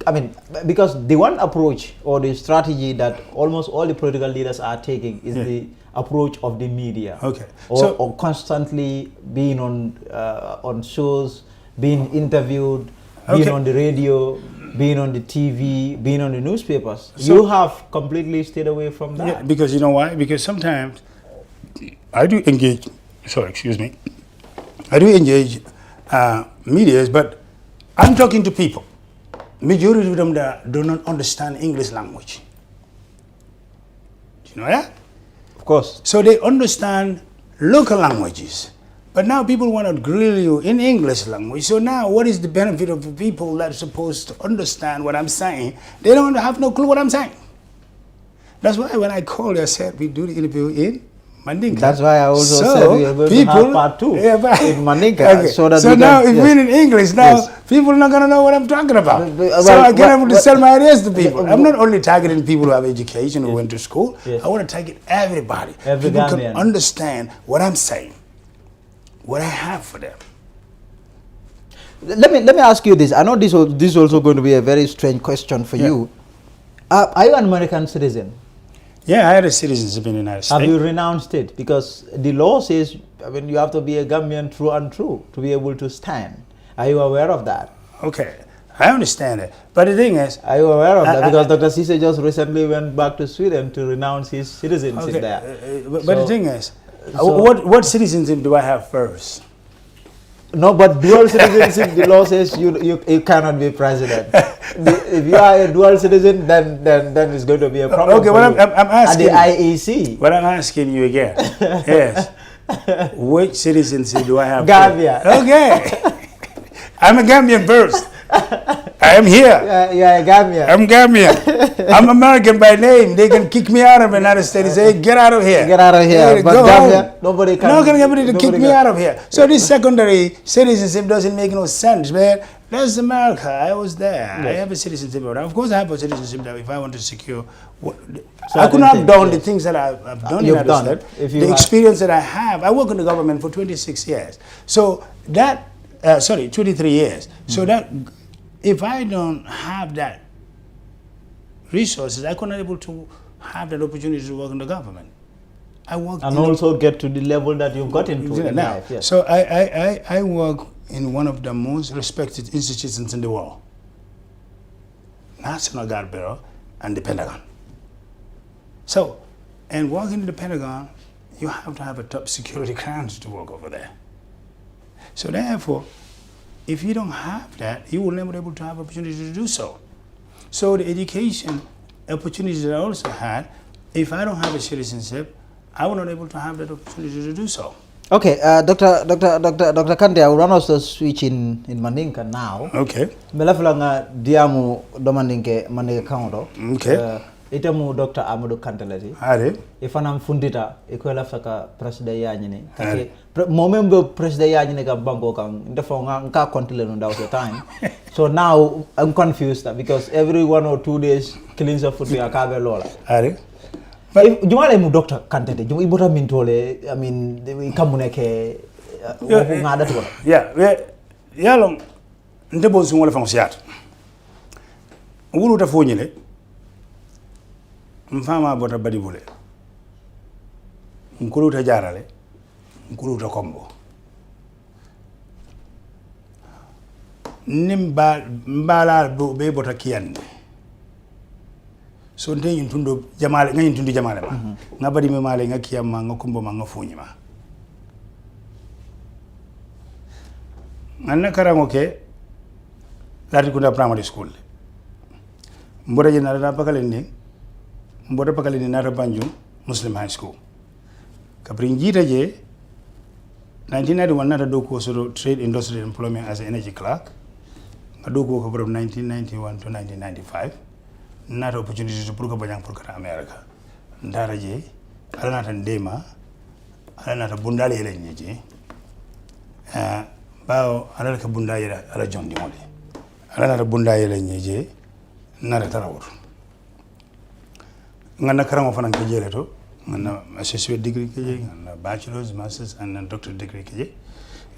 because the one approach or the strategy that almost all the political leaders are taking is the approach of the media. Okay. Or constantly being on shows, being interviewed, being on the radio, being on the TV, being on the newspapers. So you have completely stayed away from that. Yeah, because you know why? Because sometimes I do engage, I do engage medias, but I'm talking to people. Majority of them do not understand English language. Do you know that? Of course. So they understand local languages, But now people want to grill you in English language. So now what is the benefit of the people that are supposed to understand what I'm saying? They don't have no clue what I'm saying. That's why when I called you, I said we do the interview in Mandinka. That's why I also said we are going to have part 2 in Mandinka. Okay. So, that so now if we're in English, now people are not going to know what I'm talking about. So I can able to sell my ideas to people. I'm not only targeting people who have education, who went to school. I want to target everybody. People can understand what I'm saying, what I have for them. Let me ask you this. I know this is also going to be a very strange question for you. Are you an American citizen? Yeah, I had a citizenship in the United States. Have you renounced it? Because the law says, I mean, you have to be a Gambian through and through to be able to stand. Are you aware of that? Okay, I understand it. But the thing is... Are you aware of that? Because Dr. Cisse just recently went back to Sweden to renounce his citizenship there. But the thing is, what citizenship do I have first? No, but dual citizenship, the law says you cannot be president. If you are a dual citizen, then it's going to be a problem. Okay, well, I'm asking. At the IEC. But I'm asking you again. Yes. Which citizenship do I have? Gambia. Okay. I'm a Gambian first. I am here. You are a Gambian. I'm Gambian. I'm American by name. They can kick me out of the United States and say, hey, get out of here. Get out of here. But Gambia, nobody can. No one can get to kick me out of here. So this secondary citizenship doesn't make no sense, man. That's America. I was there. Yes. I have a citizenship. Of course, I have a citizenship that if I want to secure, I couldn't have done the things that I've done in the United States. The experience that I have. I work in the government for 26 years. So that, 23 years. So that, if I don't have that resources, I couldn't able to have that opportunity to work in the government. I work and also get to the level that you've got into in life. Yes. So I work in one of the most respected institutions in the world, National Guard Bureau and the Pentagon. So, and working in the Pentagon, you have to have a top security clearance to work over there. So therefore, if you don't have that, you will never be able to have opportunity to do so. So the education opportunities that I also had, if I don't have a citizenship, I was not able to have that opportunity to do so. Okay, Dr. Kanteh, I will run us the switch in Mandinka now. Okay. Melafulanga diamu domandinke Mandinka counto. Okay. Itamu Dr. Amadou Kantelati. Are. Ifanam fundita ikola faka president yanyine. Kake momembe president yanyine ka banko kan ndefonga nka kontile no that was the time. So now I'm confused because every 1 or 2 days killings of foot ya kabe lola. Are. Jumala mu Dr. Kanteh jumu ibota mintole I mean kamuneke ngada to. Yeah, yalong ndebo zungole fonsiat. Ngulu ta fonyele. Mfama bota badi bule. Nkulu ta jarale. Nkulu ta kombo. Mbala be bota kiyande. So nte yintundo jamale nga yintundo jamale ma. Nga badi me male nga kiyama nga kombo ma nga funyima. Anna karango ke lati kunda primary school. Mbora jena da pakalende. Mbora pakalende na Banjul Muslim High School. Kapri njita je 1991 nata doko so trade industrial employment as an energy clerk. Doko ko from 1991 to 1995. Nata opportunity to purka banyang purka America. Ndara je ala nata ndema ala nata bundale hele nyeje. Bao ala ka bunda yela ala jondi mole. Ala nata bunda yela nyeje nara tarawur. Ngana karango fanan ke jele to ngana associate degree ke je ngana bachelor's masters and doctorate degree ke je.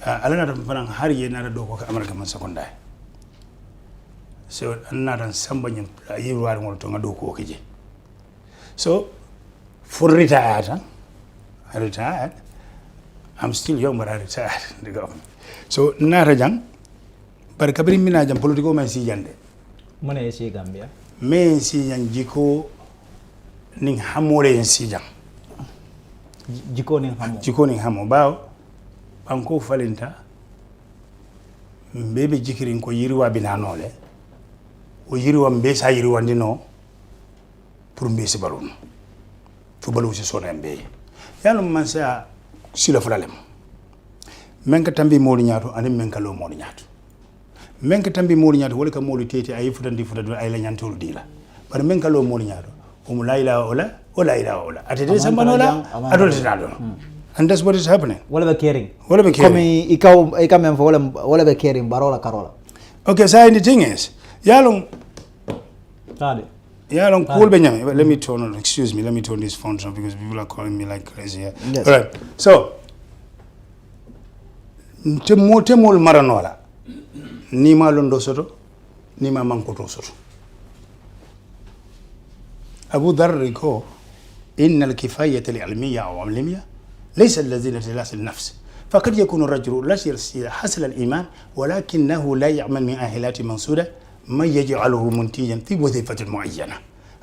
Ala nata fanan har ye nara do ko America man secondary. So nata samba nyam yiwar ngol to ngado ko ke je. So for retired, I retired. I'm still young but I retired in the government. So nara jang par kabri mina jam politiko man si jande. Mone si Gambia. Me si jang jiko ning hamore en si jang. Jiko ning hamo. Jiko ning hamo bawo banko falenta mbebe jikirin ko yiriwa binanole o yiriwa mbesa yiriwa ndino pour mbesi balon fo balu ci sona mbe yalla man sa sila flalem menka tambi moli ñaato ani menka lo moli ñaato menka tambi moli ñaato wala ka moli tete ay futandi futadu ay la ñantol dila bar menka lo moli ñaato um la ilaha wala wala ilaha wala atede sambanola adolti dalo and that's what is happening wala be caring comme ikaw mem fo wala be caring barola karola okay so the thing is yalong tade yalong cool be nyame let me turn on excuse me let me turn this phone on because people are calling me like crazy here. Yes. All right so temol maranola ni ma londo soto ni ma mankoto soto Abu Dharr ko إن الكفاية العلمية أو علمية ليس الذين تلاس النفس فقد يكون الرجل لا يرسل حسن الإيمان ولكنه لا يعمل من أهلات منصودة ما يجعله منتجا في وظيفة معينة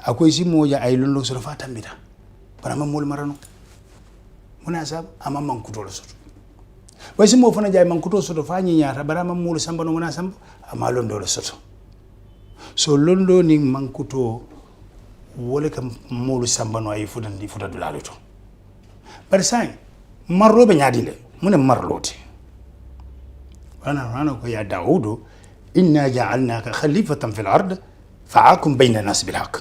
أكو يسي موجة أي لون لو سرفات ميدا برما مول مرانو مناسب أما من كتول سر ويسي مو فنا جاي من كتول سر فاني نيارا برما مول سامبانو مناسب أما لون دول سر so لون دو ني من كتول wole kam molu sambano ay futandi futadu laluto bar sai marrobe nyaadile mune marloti wana ko ya daudu inna ja'alnaka khalifatan fil ard fa'akum bayna nas bil haqq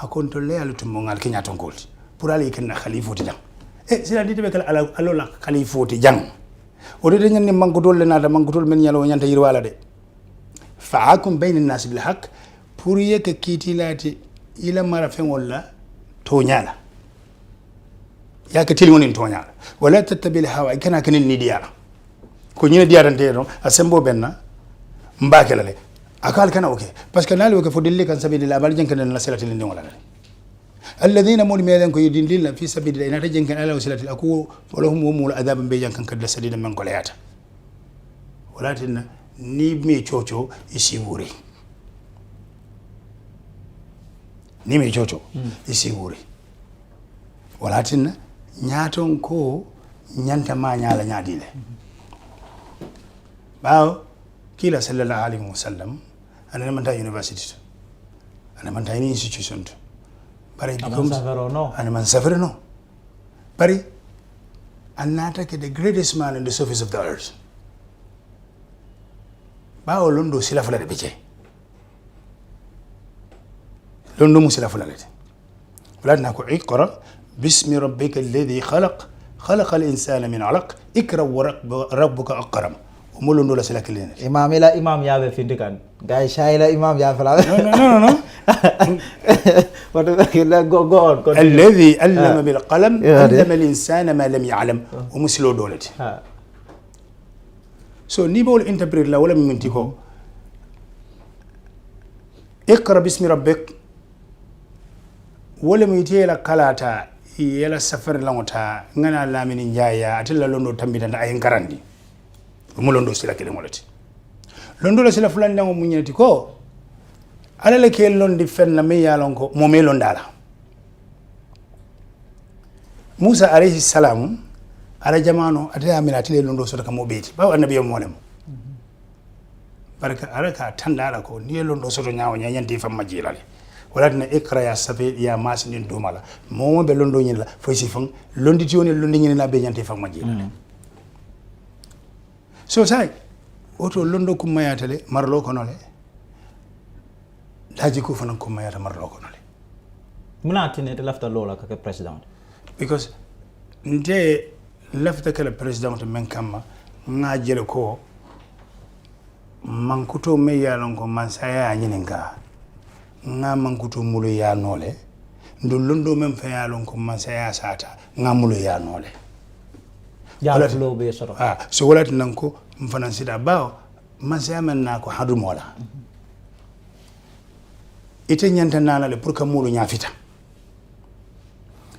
akon to le aluto mo ngal kenya to ngolti pour ali kenna khalifoti jang sila dite be kala alola khalifoti jang o de ngani mangudol le nada mangudol men nyalo nyanta yirwala de fa'akum bayna nas bil haqq pour yeke kitilati ila mara fengolla tonyala yake tilimonin tonyala wala tattabil hawa kana kanin ni diara ko nyina diara ndero asembo benna mbakela le akal kana okay parce que nali ko fodille kan sabidillah bal jenkan na salati linde wala alladhina mul melen ko yidin lilla fi sabilillah ina tajenkan ala wasilati aku walahum mul adab be jankan kadda sadida men ko layata walatin ni me chocho isi wuri ni me chocho isi wuri walatin nyaton ko nyanta ma nyala nyadile bawo kila sallallahu alaihi wasallam ana man ta university ana man ta institution bari becomes ana man safaro no bari anata ke the greatest man in the surface of the earth bawo londo sila fala de beje londo musila fala de ولادنا كو اقرا باسم ربك الذي خلق الانسان من علق اقرا وربك اكرم ومولو ندولا سلاك لين امام لا امام يا بفندكان غاي شاي لا امام يا فلا no الذي علم بالقلم علم الانسان ما لم يعلم ومسلو دولتي سو نيبول انتربريت لا ولا منتيكو اقرا باسم ربك wala mi tela kalata yela safar langota ngana lamini njaya atilla londo tambita nda ay garandi mo londo sila kele molati londo la sila fulani ngo munyati ko ala le ke londi fenna me yalon ko mo me londala Musa alayhi salam ala jamano ataya aminati le londo sota kamo beti ba annabi mo lem baraka araka tandala ko ni londo soto nyaawo nyanyanti fam majilale walatina ikra ya safi ya masinin domala momo be londo nyila fo sifan londi tioni londi nyina be nyante fam majila so sai oto londo kum mayatale marlo konole daji ko fanan kum mayata marlo konole munatine te lafta lola ka president because nde lafta kala president men kamma ngajele ko mankuto me yalon ko mansaya nyininga nga mankuto mulo ya nole ndo londo mem fa yalon ko mansaya sata nga mulo ya nole ya lo be soro so wala nan ko mfanan sida bawo mansaya men na ko hadu mola ite nyanta nana le pour que mulo nya fita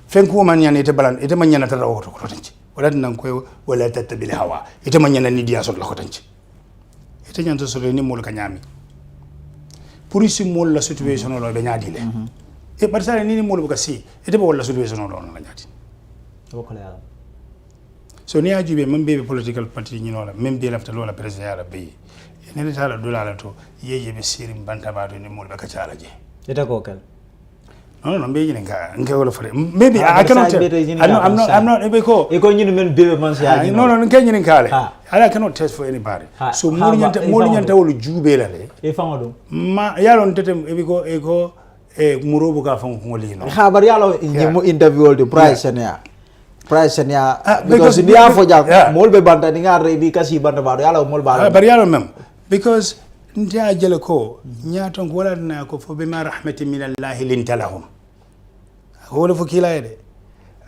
fen ko man nyane ite balan ite man nyana tara woto ko tanci wala nan ko wala tattabil hawa ite man nyana ni dia so la ko tanci ite nyanta so ni mulo ka nyami pour isi mol la situation lo be nyaadi le e barsare ni mol buka si ete be wala situation lo la nyaadi ko la so ni ajube men be political party ni no la men be lafta lo la president ya rabbi ne le tala dolala to yeye be sirim banta ba do ni mol be ka chala je ete ko kal No, maybe I cannot tell. I'm not because I cannot test for anybody. So more than tell Jubelale. If I'm Ma Yalon Tetem Ego Murobuka from Molino. Habarialo in interview the price and yeah. Price and yeah, because in the Afro Molbe Bandania because he band about Yalo Molba. Barialo mem because Ndia Jelako Nyaton Gola Nako for Bima Rahmeti Milahi Lintalahum. Whole of Kilaide.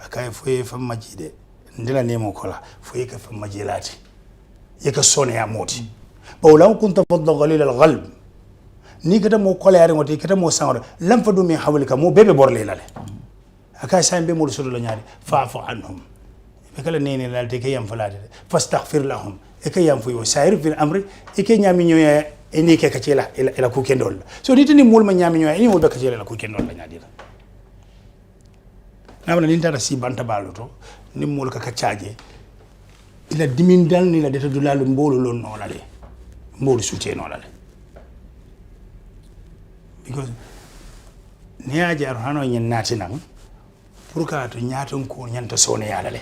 A kind from Majide. Ndila Nemo Cola, Fueka from Majilati. Yaka Sonia Moti. Bola Kunta for the Galil Galb. Nikata mo Cola and Tikata mo sound. Lamfadumi Havilka, mo baby borlele. A kind sign be more Sulanari, far for Anhum. Ekala Nene la Tekayam Falade. First Takfirlahum. Ekayam for you, Sairville Amri, Ekanyamino, Enika Cachela, Ela Cookendol. So didn't you Mulman Yamino, any more Cachela Cookendol? Na wana ninta rasi banta baluto ni mol ka kachaje ila dimindal ni la deta dulalu mbolo lon nola le mbolo soutien nola le because ni aje arhano nyen nati nang pour ka to nyaton ko nyanta sone yala le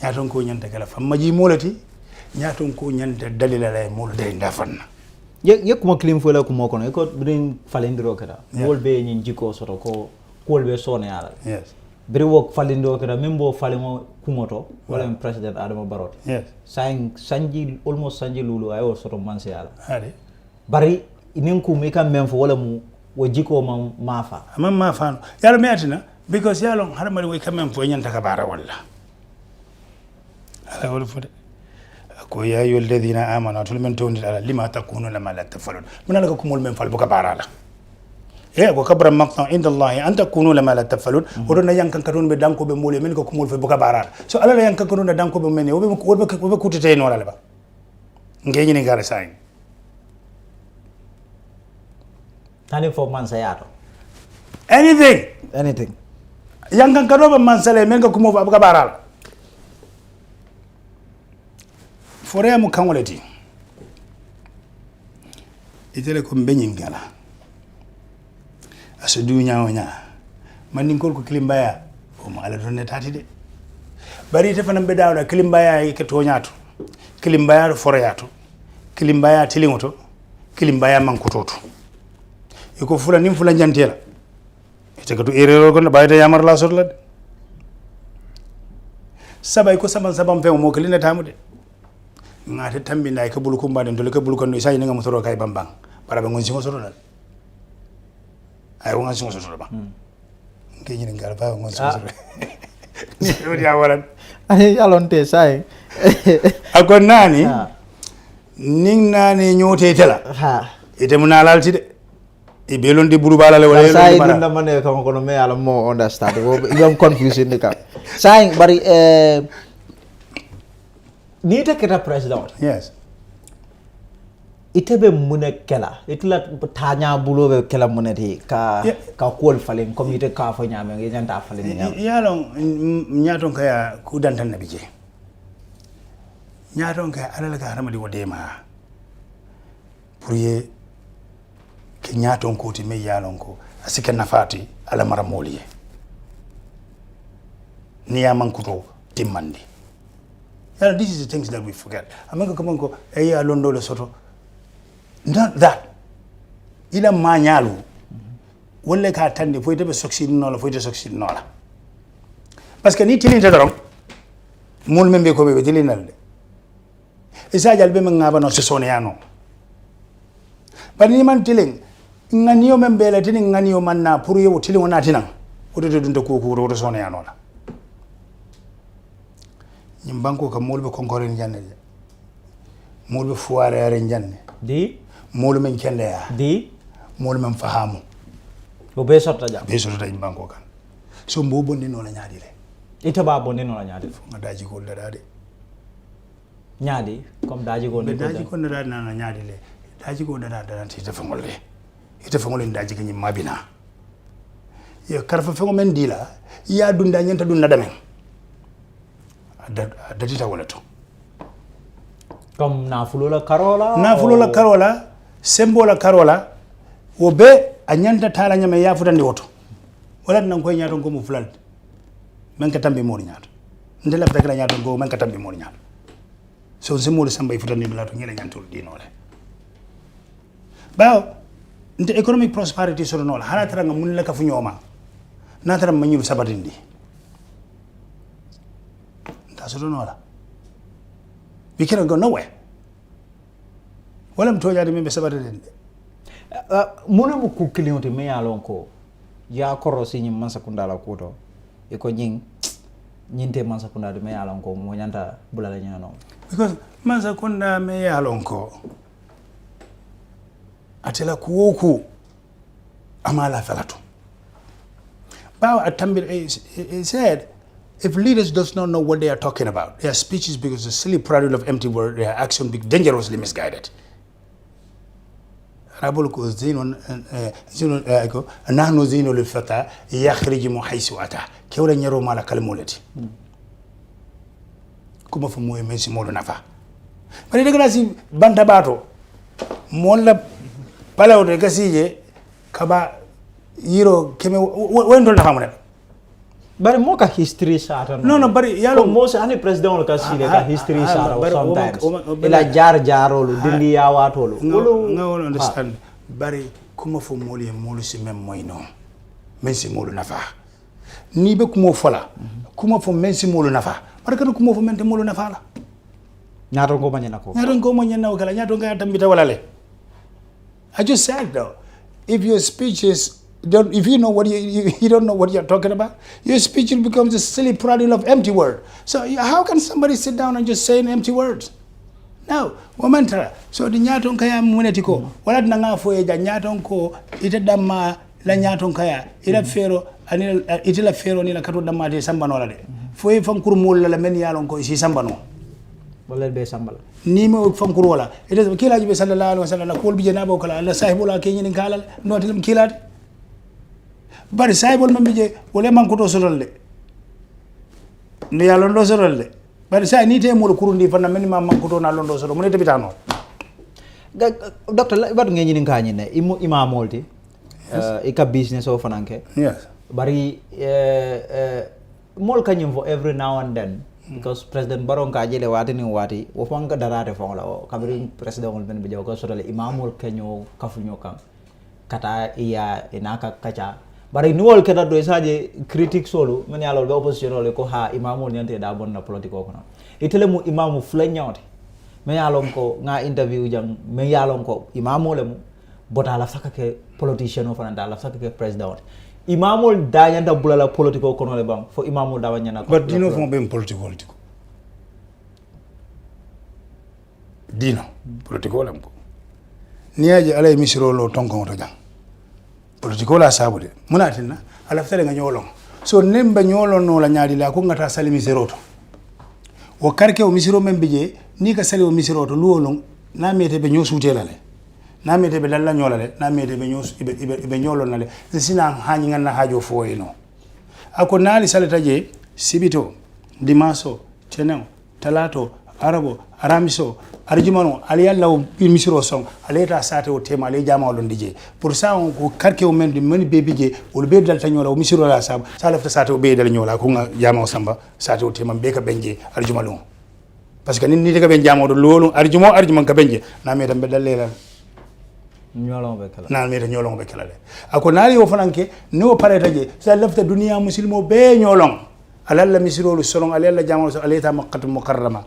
nyaton ko nyanta kala famaji molati nyaton ko nyanta dalila le mol de ndafanna ye kuma claim fo la kuma kono ko brin falindiro kada mol be nyin jiko soto ko kol be sone ala yes bri wok falindo kada membo falimo kumoto wala president Adama Barrow yes sanji almost sanji lulu ayo soto manse ala hade bari inen ku me kam memfo wala mu wo jiko mafa no yalo meatina because yalo har mari way kam memfo nyanta ka bara walla ala wala fode ko ya ayyuhal ladina amanu tul men tawni ala lima takunu lama la tafalun munala ko mul men fal bu ka barala ko kabra maqta inda allah an takunu lama la tafalun odona yankan kadon be danko be mul men ko mul fe bu ka barala so ala yankan kadon danko be men wobe kutete no la ba ngeñi ni gara say tani fo man sayato anything yankan kadon be man sale men ko mul bu ka barala fore mu kanwalati itele ko mbenyin gala aso dunya wonya man ko klimbaya o ma ala donne tati de bari te fanam be dawda klimbaya ke to nyaato klimbaya do fore yaato klimbaya tilingoto klimbaya mankototo iko fula nim fula jantela ite ko to erero ko bayta yamar la sorla sabay ko sabam fe mo klina tamude ngate tambi nay ka bulu kumba den to ka bulu kono say nga mo toro kay bambang para be ngon singo soro dal ay won singo soro ba ngi ni ngal ba ngon singo soro ni o dia waran ay alonte say akon nani ning nani nyote tela ite mun alalti de e belon di buru balale wala say dunda mane ko kono me ala mo understand wo yom confusion de ka say bari ni ta keta president yes itebe mune kela itla tanya bulobe kela muneti ka kol falen comme ite ka fa nyame ngi nyanta falen nyam yalon nyaton kaya ku dantan nabije nyaton kaya alala ka haramadi wodema pour ye ke nyaton ko ti me yalon ko asike nafati ala mara moliye ni yaman kuto timmandi. This is the things that we forget. Amanga kamango eya londo le soto. Not that. Ila manyalu. Wole ka tande fo ite be succeed no la fo ite succeed no la. Parce que ni tilin tadron. Mul membe ko be tilinal. Isa jalbe men ngaba no sesone yano. Bani man tilin nganiyo membe la tilin nganiyo manna pour yo tilin wona tinan. Odo dunta ko ro sone yano la. Nyimbanko ka molbe konkore njanne molbe fuare yare njanne di molbe men kende ya di molbe men fahamu bo be sotta jam be sotta nyimbanko kan so mbo bondi no la nyaadi le ita ba bondi no la nyaadi nga daji ko dada nyaadi comme daji ko dada na nyaadi le daji ko dada ti dafa ngolle ita fa ngolle daji kanyi mabina ya karfa fa men dila ya dunda nyanta dunda damen dadita wala to comme na fulola karola sembola karola wo be anyanta tala nyama ya futandi woto wala nan ko nyaato ko mu fulal men ka tambe mori nyaato ndela fekla nyaato go men ka tambe mori nyaato so zimol samba futandi bla to ngela nyantul dinole bawo nte economic prosperity so no hala tara mun la ka fu nyoma na tara manyul sabadindi ta so no la we cannot go nowhere wala mto jadi membe sabadindi muna mu ku client me yalon ko ya korosi nyim man sakunda la kuto e ko nyinte man sakunda de me yalon ko mo nyanta bulala nyano because man sakunda me yalon ko atela kuoku amala falato bawo atambir he said if leaders does not know what they are talking about their speeches because a silly parade of empty word their action be dangerously misguided rabul ko zino ko nahnu zino lil fata yakhrij mu haythu ata kewla nyaro mala kalmolati kuma fu moy men si molo nafa bari de grasi banta bato molla palawde gasije kaba yiro keme wendo nafa mo bari mo ka history sata no bari yalo mo se ani president ka sile ka history sata sometimes ila jarolu dindi ya watolo no understand bari kuma fo moli si mem moy no men si molo nafa ni be kuma fola kuma fo men si molo nafa barka kuma fo men te molo nafa la nyato ngo manyana ko kala nyato nga tambita wala le I just said though if your speech is if you know what you don't know what you're talking about, your speech becomes a silly parade of empty word. So how can somebody sit down and just say empty words? No, womantra. So the nyaton kaya munetiko. Wala nanga fo eja nyaton ko ite damma la nyaton kaya ila fero anila ite la fero ni la kato damma de sambano la de. Fo e fam kur mol la men yalon ko si sambano. Wala be sambala. Ni mo fam kur wala. Ite kila jibe sallallahu alaihi wasallam ko bi jenabo kala Allah sahibula ke nyin kala no tilim kilade. Bari saibol mambije wala man ko to sorolle ne yalon do sorolle bari sai ni te mo kurundi fanna men man ko to na londo soro mo ne tebitano doctor badu ngeni ni kany ne ima molti ika business o fananke yes bari mol kanyum for every now and then because president baron ka jele wati ni wati wo fanga darate fon la o kabri president wol ben be jaw ko sorolle imamol kanyo kafunyo kam kata iya inaka kacha bari nuwol keda do isaje critique solo men yalo be opposition ole ko ha imamul nyante da bonna politiko kono itele mu imamu flanyawte men yalo ko nga interview jang men yalo ko imamule mu bota la fakake politician of and la fakake president imamul da nyanda bulala politiko kono le bam fo imamul da wanyana ko but dino fo be politiko dino politiko lam ko niaje alay misiro lo tonko to jang politiko la sabude munatina ala fere nga nyolong so nemba nyolon no la nyaadi la ko ngata sali misiroto o karke o misiro membije ni ka sali o misiroto luolong na mete be nyosutelale na mete be dalla nyolale na mete be nyos ibe nyolon nale sina hanyi ngana hajo foyino ako nali salata je sibito dimaso teneo talato arabo aramiso arjumano ali yalla o misiro song aleta sate o tema ali jama lon dije pour ça on ko karke o men de mani bebije o be dal tanyola o misiro la sab sala fta sate o be dal nyola ko jama o samba sate o tema be ka benje arjumalo parce que ni daga ben jama do lolu arjuman ka benje na me dambe dalela nyolon be kala na me ta nyolon be kala le ako nali o fananke no pareta je sa lafta dunia muslimo be nyolon alalla misiro lu solon alalla jama o aleta maqqat mukarrama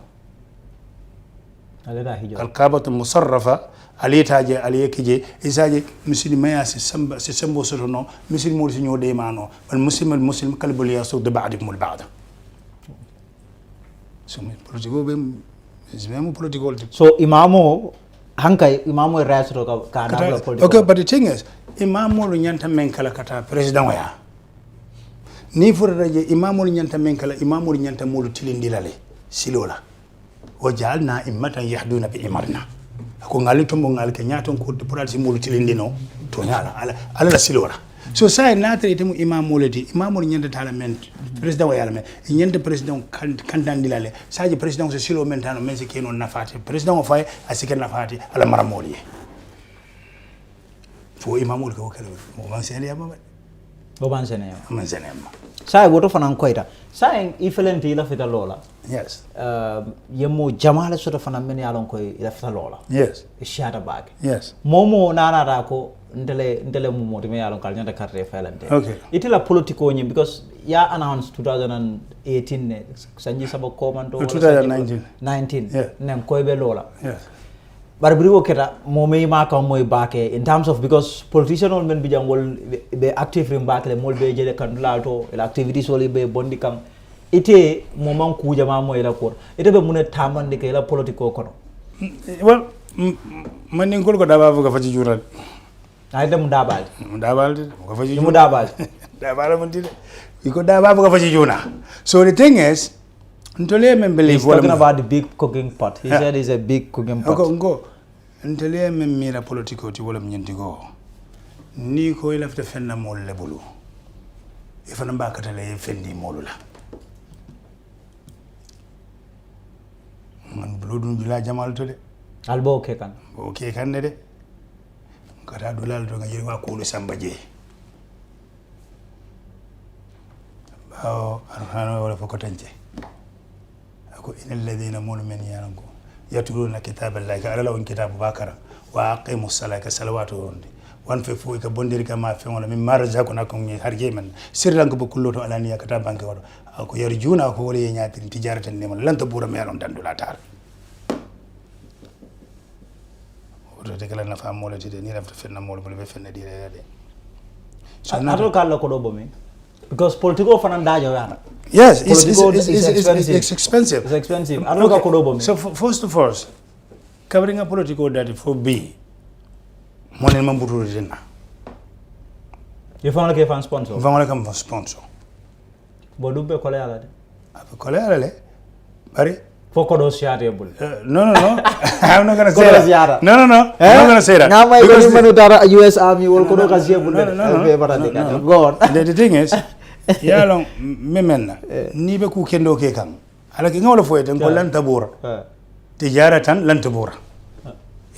الكعبة المصرفة عليتاجي عليكجي إزاجي مسلم ما يسمى سمبو سرنو مسلم مرسنيو ديمانو المسلم كلب الياسو دبعدكم البعض سمي بوليتيكو بيم زمامو بوليتيكو so imamo hankai imamo rasro ka dabla politiko okay but the thing is imamo lu nyanta men kala kata president ya ni furraje imamo lu nyanta men kala imamo lu nyanta mulu tilindilale silola wajalna immatan yahduna bi imarna ko ngali tombo ngal ke nyaton ko pural si mulu tilindino to nyala ala la silora so sai natre temu imamulati imamul nyanda tala men president wayala men nyanda president kandandilale saji president so silo men tano men se keno nafati president o fay asike nafati ala maramoli fo imamul ko kala mo man sene amma boban sene man sene amma sai woto fanan koyta sai ifelenti la fita lola yes yemo jamala soto fanan men yalon koy la fita lola yes shata bag yes momo nana ra ko ndele mo moti me yalon kal nyanta carte felante okay itila politiko nyi because ya announced 2018 ne sanji sabo komanto 2019 nem koy be lola yes but briwo keta momay maka moy baake in terms of because politician on men bijam wol be active rim baake le mol be jele kandula to el activities wol be bondi kam ite momam kuja ma moy la ko ite be mune tamande ke la politiko kono well man ngol ko daba fuga faci jural ay dem dabal ko faci mu dabal dabal mun dide iko daba fuga faci juna so the thing is ntole men believe he's talking about the big cooking pot he said it's a big cooking pot ngo ntole men mira politiko ti wala nyenti go ni ko ila fta fenna mol le bulu e fana mbakata le fendi molu la man bulu dun bila jamal to de albo ke kan okay kan de kata dolal do ngajiri wa ko lu sambaje bawo arhano wala fokotanje ko inal ladina mu'minin yanko yatluna kitaballahi ka alala on kitabu bakara wa aqimus salata salawatu wonde wan fe fu ka bondiri ka ma fe wala min marja ko nakon ni harje man sirran ko bukullo to alaniya kata banke wado ko yarjuna ko wala nyaati tijaratan ne man lanta bura me alon dandula tar oto de kala na fa mo le tide ni lafta fenna mo le be fenna dire de so nato kala ko do bomi because political fananda yana yes it's expensive. It's expensive. I don't know. So first of all, covering a political that for B, money mamburu dina. You found like a sponsor. You found like a sponsor. Bodube koleala. Koleala, Barry. Fokodo share No. I'm not gonna say that. No. I'm not gonna say that. Now my US Army will go to Go on. The thing is. Yalong memenna ni be ku kendo ke kan ala ki ngawla foyete ko lan tabura tijaratan lan tabura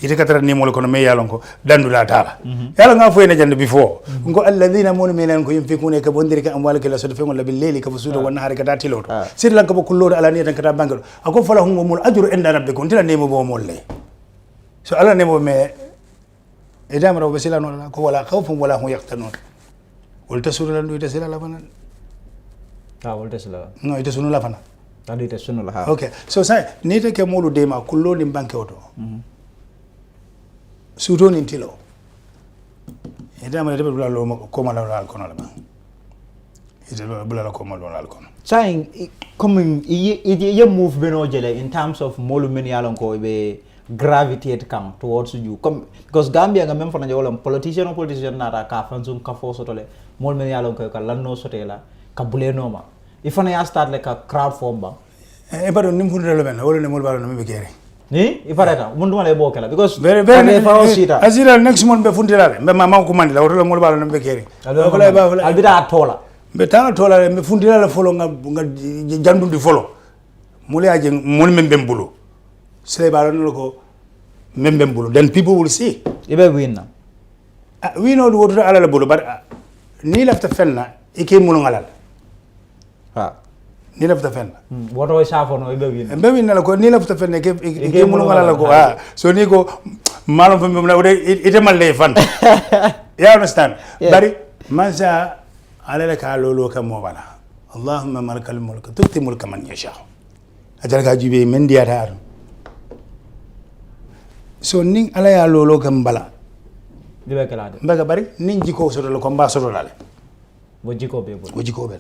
ite katara ni mol ko me yalon ko dandula tala yalla nga foyene jande before ngo alladhina mu'minuna ko yunfikuna ka bondiri ka amwalaka la sadu fengo la bil layli ka fusuda wan nahari ka datiloto sir lan ka bo kullo ala ni tan ka bangalo ako fala hungo mul ajru inda rabbikum tila nemo bo mol lay so ala nemo me edamra be silano ko wala khawfun wala hum yaqtanun wal tasuru lan do tasila la banan no ite sunu la fana adu ite sunu la ha okay so sai ni te ke molu de ma kullo ni banke oto suto ni tilo ida ma de bula lo ko ma la kono la ba ite bula la ko ma lo la kono sai coming ye move beno jele in terms of molu men yalon ko be gravitate come towards you come because Gambia nga même fana jawlam politician nata ka fanzum ka fo sotole mol men yalon ko ka lanno sotela ka bulenoma ifana ya start like a crowd form ba e bado nim funde lo men wala ne mol balo no be kere ni ifareta munduma le bokela because very azira next month be funde la be mama ko mandi la wala mol balo no be kere albida tola be tan tola be funde la folo nga jandundi folo mole aje mol men bembulo say balo no ko membembulo then people will see ibe winna we know what ala la bulu but ni lafta fenna ike mulu ngalal ni lafta fenna woto shafo no ibe winna la ko ni lafta fenna ike mulu ngalal ko so ni ko malum fam la ite mal lay fan you understand bari man sa ala la ka lolo kam mo bala allahumma malikal mulk tu'ti mulka man yasha ajal ga jibe men diata so ning ala ya lolo kam bala dibe kala de mbaga bari nin jiko so do ko mba so do dale bo jiko be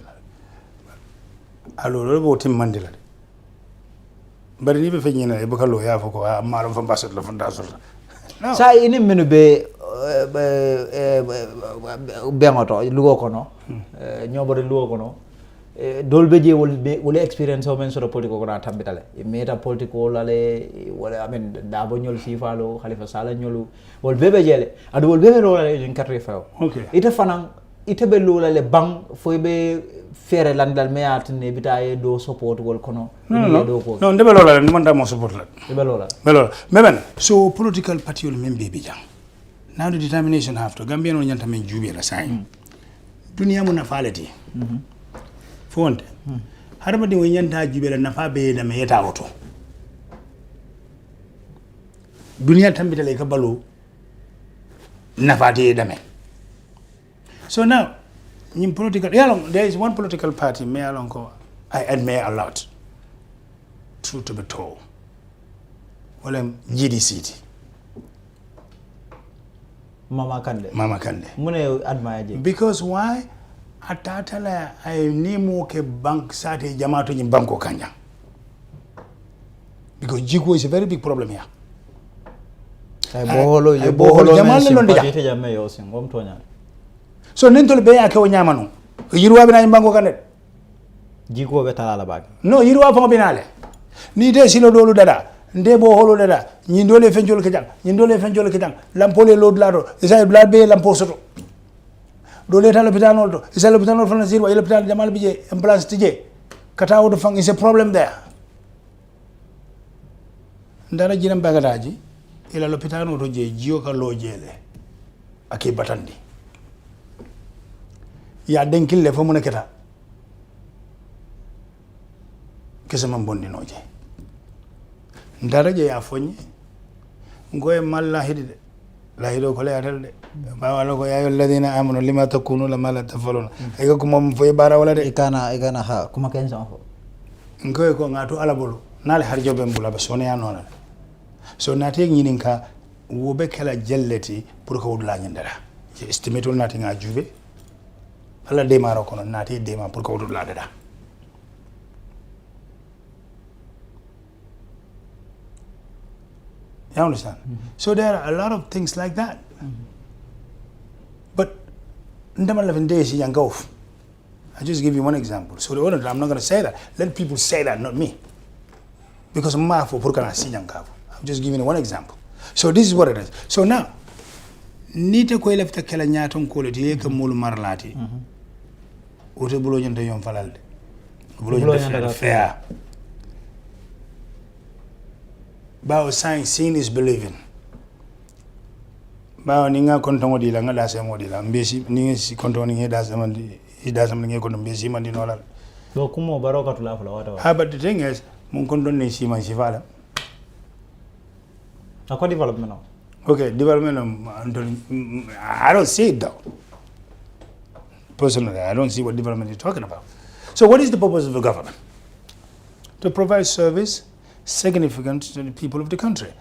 allo bo timmande la bari ni be fenyina e bakalo ya foko maaro fa mbaso la fanda so no sa ini menu be ngoto lugo kono nyobore lugo kono dolbe je wol experience o men so politiko ko na tambitale e meta politiko lale wala amen dabo nyol sifalo khalifa sala nyolu wol bebe jele adu wol bebe lo lale en katre faw okay ite fanan ite be lo lale bang fo be fere landal me atne bitaye do support wol kono no ndebe lo lale man da mo support la ndebe lo la melo meben so political party ol men bebe jang Now the determination have to. Gambia no nyanta men jubi la sign. Dunia mo na faleti. Fonte. Harba di nyanta jubi la nafa be da me yeta auto. Dunia tambita le ka balu nafa de da me. So now in political there is one political party me alonko I admire a lot. Truth to be told. Well, GDC. Mama Kanteh. Mama Kanteh. Mune admire je. Because why? Atatala I nemo ke bank sate jamato in banko kanya. Because Jigo is a very big problem here. Boholo so nentol be ake o nyamanu. Yiruwa bina banko kane. Jigo be talala bag. No, yiruwa fa binale. Ni de silo dolu dada. Nde boholo dada. Nyindole fenjol kejang. Lampole load lado. Isa blood be lampo soto. Dole ta l'hôpital nolto. Isa l'hôpital nol fana zirwa. L'hôpital Jamal bije en place tije. Kata wodo fang is a problem there. Ndara jiram bagadaji. Ila l'hôpital nolto je jio ka lo jele. Ake batandi. Ya denkil le fa mu neketa. Kese man bondi noje. Ndara je ya fonye. Ngoye malla hidide. La hido ko le atal de. Ba wala ko ya alladhina amanu lima takunu lama la tafaluna. Ega ko mom foy bara wala de. Ikana ha kuma kenza ho. Ngoye ko ngatu ala bolu. Nale har jobe mbula ba sone ya nona. So nate nyininka wobe kala jelleti pour ko wudla nyandara. Je estimate wol nati nga jube. Ala de maro kono nati de ma pour ko wudla dada. You understand? So there are a lot of things like that. But I just give you one example. So I'm not going to say that. Let people say that, not me. Because I'm just giving you one example. So this is what it is. So now, nite ko lefta kala nyaton quality ke mulu marlati. Ote bulo nyanta yon falalde. Bulo nyanta fair. Bao saying seeing is believing. Bao ninga kontongo dila nga dasa mo dila mbesi ninga si kontongo ninga dasa mandi idasa ninga kontongo mbesi mandi nola. Do kumo baroka tulafula wata. But the thing is, mun konton ne si man si fala. Akwa development now. Okay, development I don't see it though. Personally, I don't see what development you're talking about. So what is the purpose of the government? To provide service significant to the people of the country.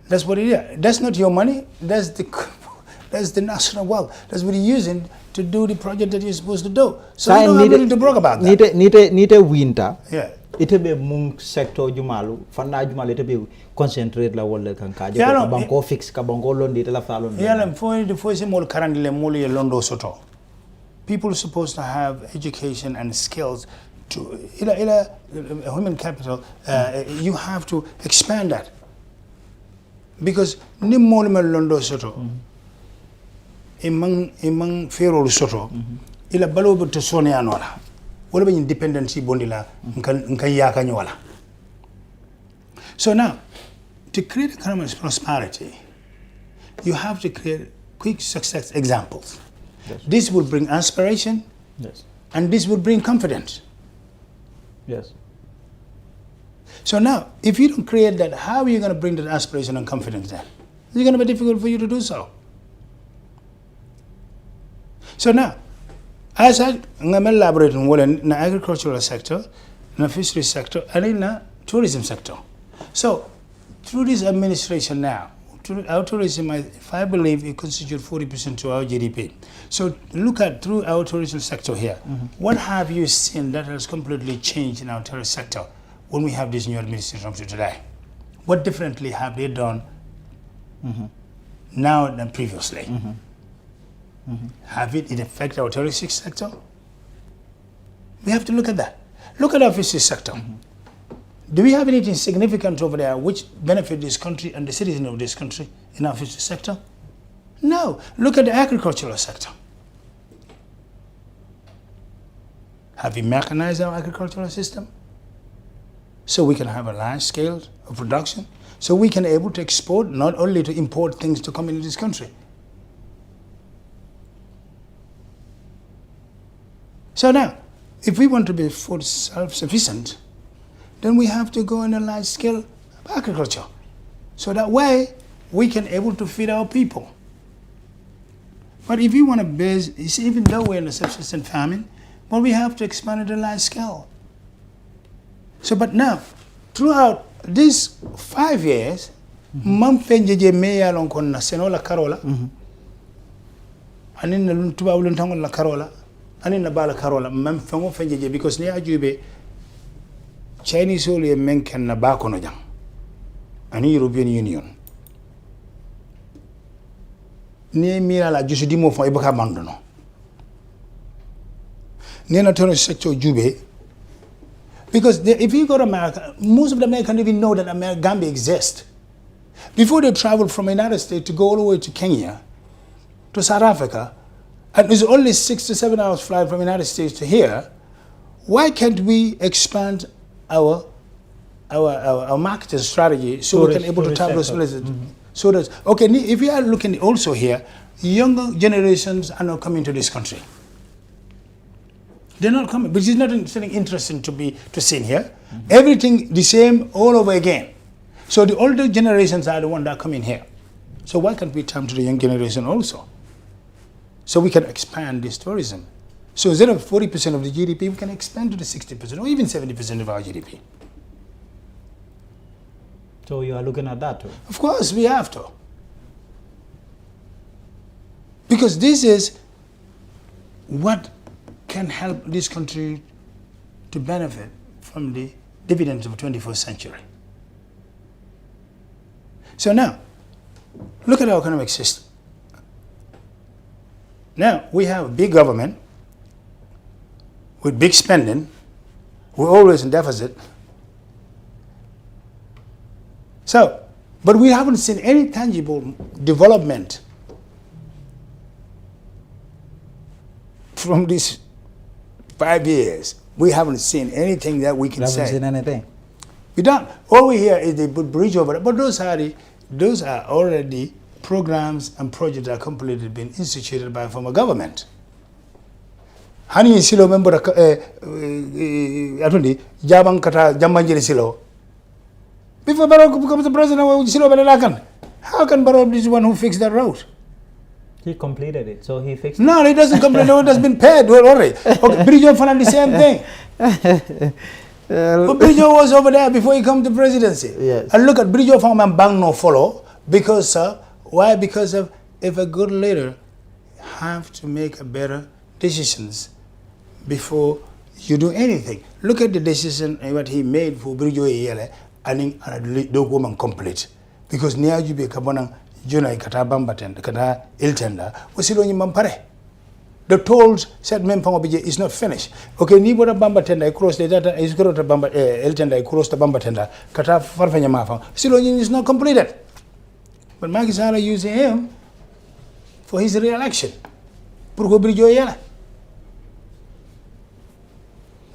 That's what it is. That's not your money. That's the national wealth. That's what you're using to do the project that you're supposed to do. So I don't have to brag about that. Nite winter. Yeah. Ite be mung sector jumalu. Fanda jumalu ite be concentrate la wole kankaje. Yeah, banko fix ka banko londi ite la falon. Yeah, for the mol karandile mol ye londo soto. People are supposed to have education and skills. To human capital, you have to expand that because ni molme londo soto imang fero soto ila balobo to sone anola wala be independency bondila nkan yaka nyola. So now to create economic prosperity you have to create quick success examples. Yes. This will bring aspiration. Yes. And this will bring confidence. Yes. So now, if you don't create that, how are you going to bring that aspiration and confidence then? It's going to be difficult for you to do so. So now, as I'm elaborating in the agricultural sector, in the fishery sector, and in the tourism sector. So, through this administration now, our tourism, if I believe, it constitutes 40% to our GDP. So look at through our tourism sector here. What have you seen that has completely changed in our tourist sector when we have this new administration today? What differently have they done now than previously? Have it affected our touristic sector? We have to look at that. Look at our fisheries sector. Do we have anything significant over there which benefit this country and the citizens of this country in our fisheries sector? No. Look at the agricultural sector. Have we mechanized our agricultural system? So we can have a large scale of production. So we can able to export, not only to import things to come into this country. So now, if we want to be food self-sufficient, then we have to go on a large scale of agriculture. So that way, we can able to feed our people. But if we want to base, you see, even though we're in a subsistence farming, but we have to expand it at a large scale. So, but now, throughout these 5 years, mam fenjeje meya lon kon na senola karola, anin na luntuba uluntangon la karola, anin na bala karola, mam fengo fenjeje because ne ajube Chinese ole menken na bako no jang, ani European Union. Ne mira la jusu dimo fo ibaka mandono. Ne na tono sector jube. Because if you go to America, most of the Americans don't even know that Gambia exists. Before they traveled from the United States to go all the way to Kenya, to South Africa, and it's only 6 to 7 hours flight from the United States to here, why can't we expand our marketing strategy so we can able to tap those places? So that, okay, if we are looking also here, younger generations are not coming to this country. They're not coming, which is not something interesting to see here. Everything the same all over again. So the older generations are the ones that are coming here. So why can't we turn to the young generation also? So we can expand this tourism. So instead of 40% of the GDP, we can expand to the 60% or even 70% of our GDP. So you are looking at that too? Of course, we have to. Because this is what can help this country to benefit from the dividends of the 21st century. So now, look at our economic system. Now, we have a big government with big spending. We're always in deficit. So, but we haven't seen any tangible development from these 5 years. We haven't seen anything that we can say. Haven't seen anything? We don't. All we hear is they put bridge over it. But those are already programs and projects that are completely been instituted by former government. Hani silo member atundi jabang kata jambanjiri silo. Before Barrow becomes the president, silo benelakan. How can Barrow be the one who fixed that road? He completed it, so he fixed it. No, he doesn't complete it. It has been paid already. Okay, Bridge Fan the same thing. But Bridjo was over there before he come to presidency. Yes. And look at Bridjo Farm and Bang no follow because why? Because of if a good leader have to make a better decisions before you do anything. Look at the decision what he made for Bridjo Yele and the woman complete because near you be kabonang Juna kata bambaten kata iltenda wasilo nyimampare. The tolls said Mempangobije is not finished. Okay, ni boda bamba tenda cross the data is go to bamba eltenda cross the bamba tenda kata farfanya mafang. Silogin is not completed. But Magisara using him for his re-election.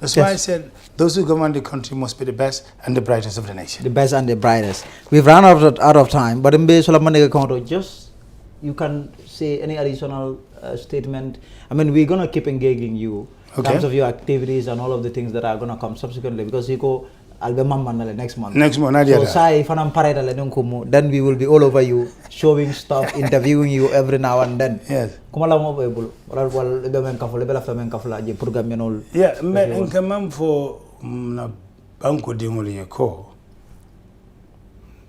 That's why I said those who govern the country must be the best and the brightest of the nation. The best and the brightest. We've run out of time, but in just you can say any additional statement. I mean, we're gonna keep engaging you in terms of your activities and all of the things that are gonna come subsequently because you go next month. Next month, so then we will be all over you, showing stuff, interviewing you every now and then. Yes. Yeah, for na banko dingoli ko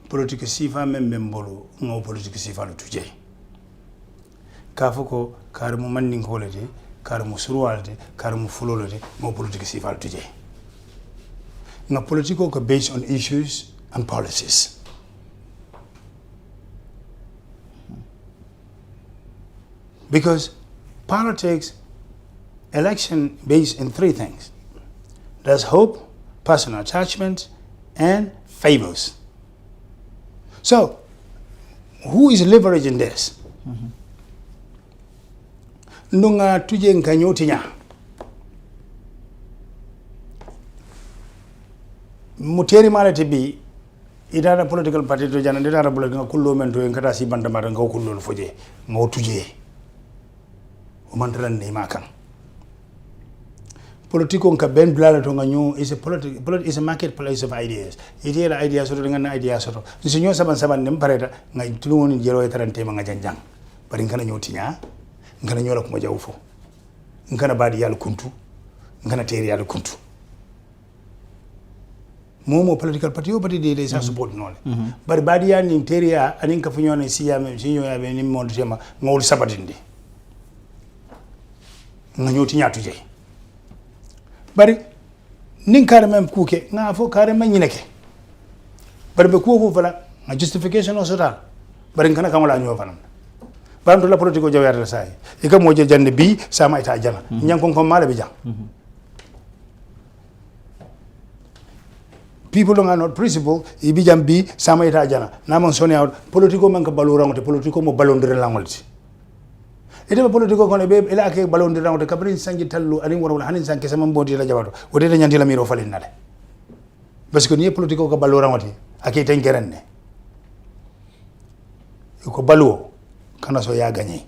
politique sifa membembolo ngo politique sifa lu tuje kafoko karmu manding kolete karmu surwalde karmu fulolete ngo politique sifa lu tuje na political ko based on issues and policies. Because politics, election based in three things. There's hope, personal attachment, and favors. So, who is leveraging this? Nunga tuje nkanyotinya. Muteri malati bi idara political party to jana idara political kullo men to enkata si banda mara ngaw kullo foje ngaw tuje o mantalan ni makan politiko ka ben blala to nganyo is a marketplace of ideas. It is ideas so ngana ideas so. Nsinyo saban nem pareta ngai tulungo ni jero etarante manga janjang. Bari ngana nyotinya ngana nyola kuma jawfo. Ngana badi yal kuntu ngana teri yal kuntu. Momo political party o party de sa support nole. Bari badi ya ni teri ya anin ka funyo ne siya me sinyo ya be ni mondo tema ngol sabatindi. Nganyotinya tuje. Bari nin kare mem kuke nga fo kare man yineke bari be ko fala nga justification o sota bari kana kamala nyo fanam bam to la politiko jawere sai e kam mo je jande bi sama ita jana nyang ko mala be jang people don't are not principle e bi jam bi sama ita jana na man soni out politiko man ka balorangote politiko mo balondire langolti ite politiko kono be ila ke balondire langolti kabrin sangi tallu ani wona hanin sanke sama mbodi la jabato wode de nyandi la miro falin nale parce que ni politiko ka balorangote ake tan gerenne ko baluo kana so ya gagné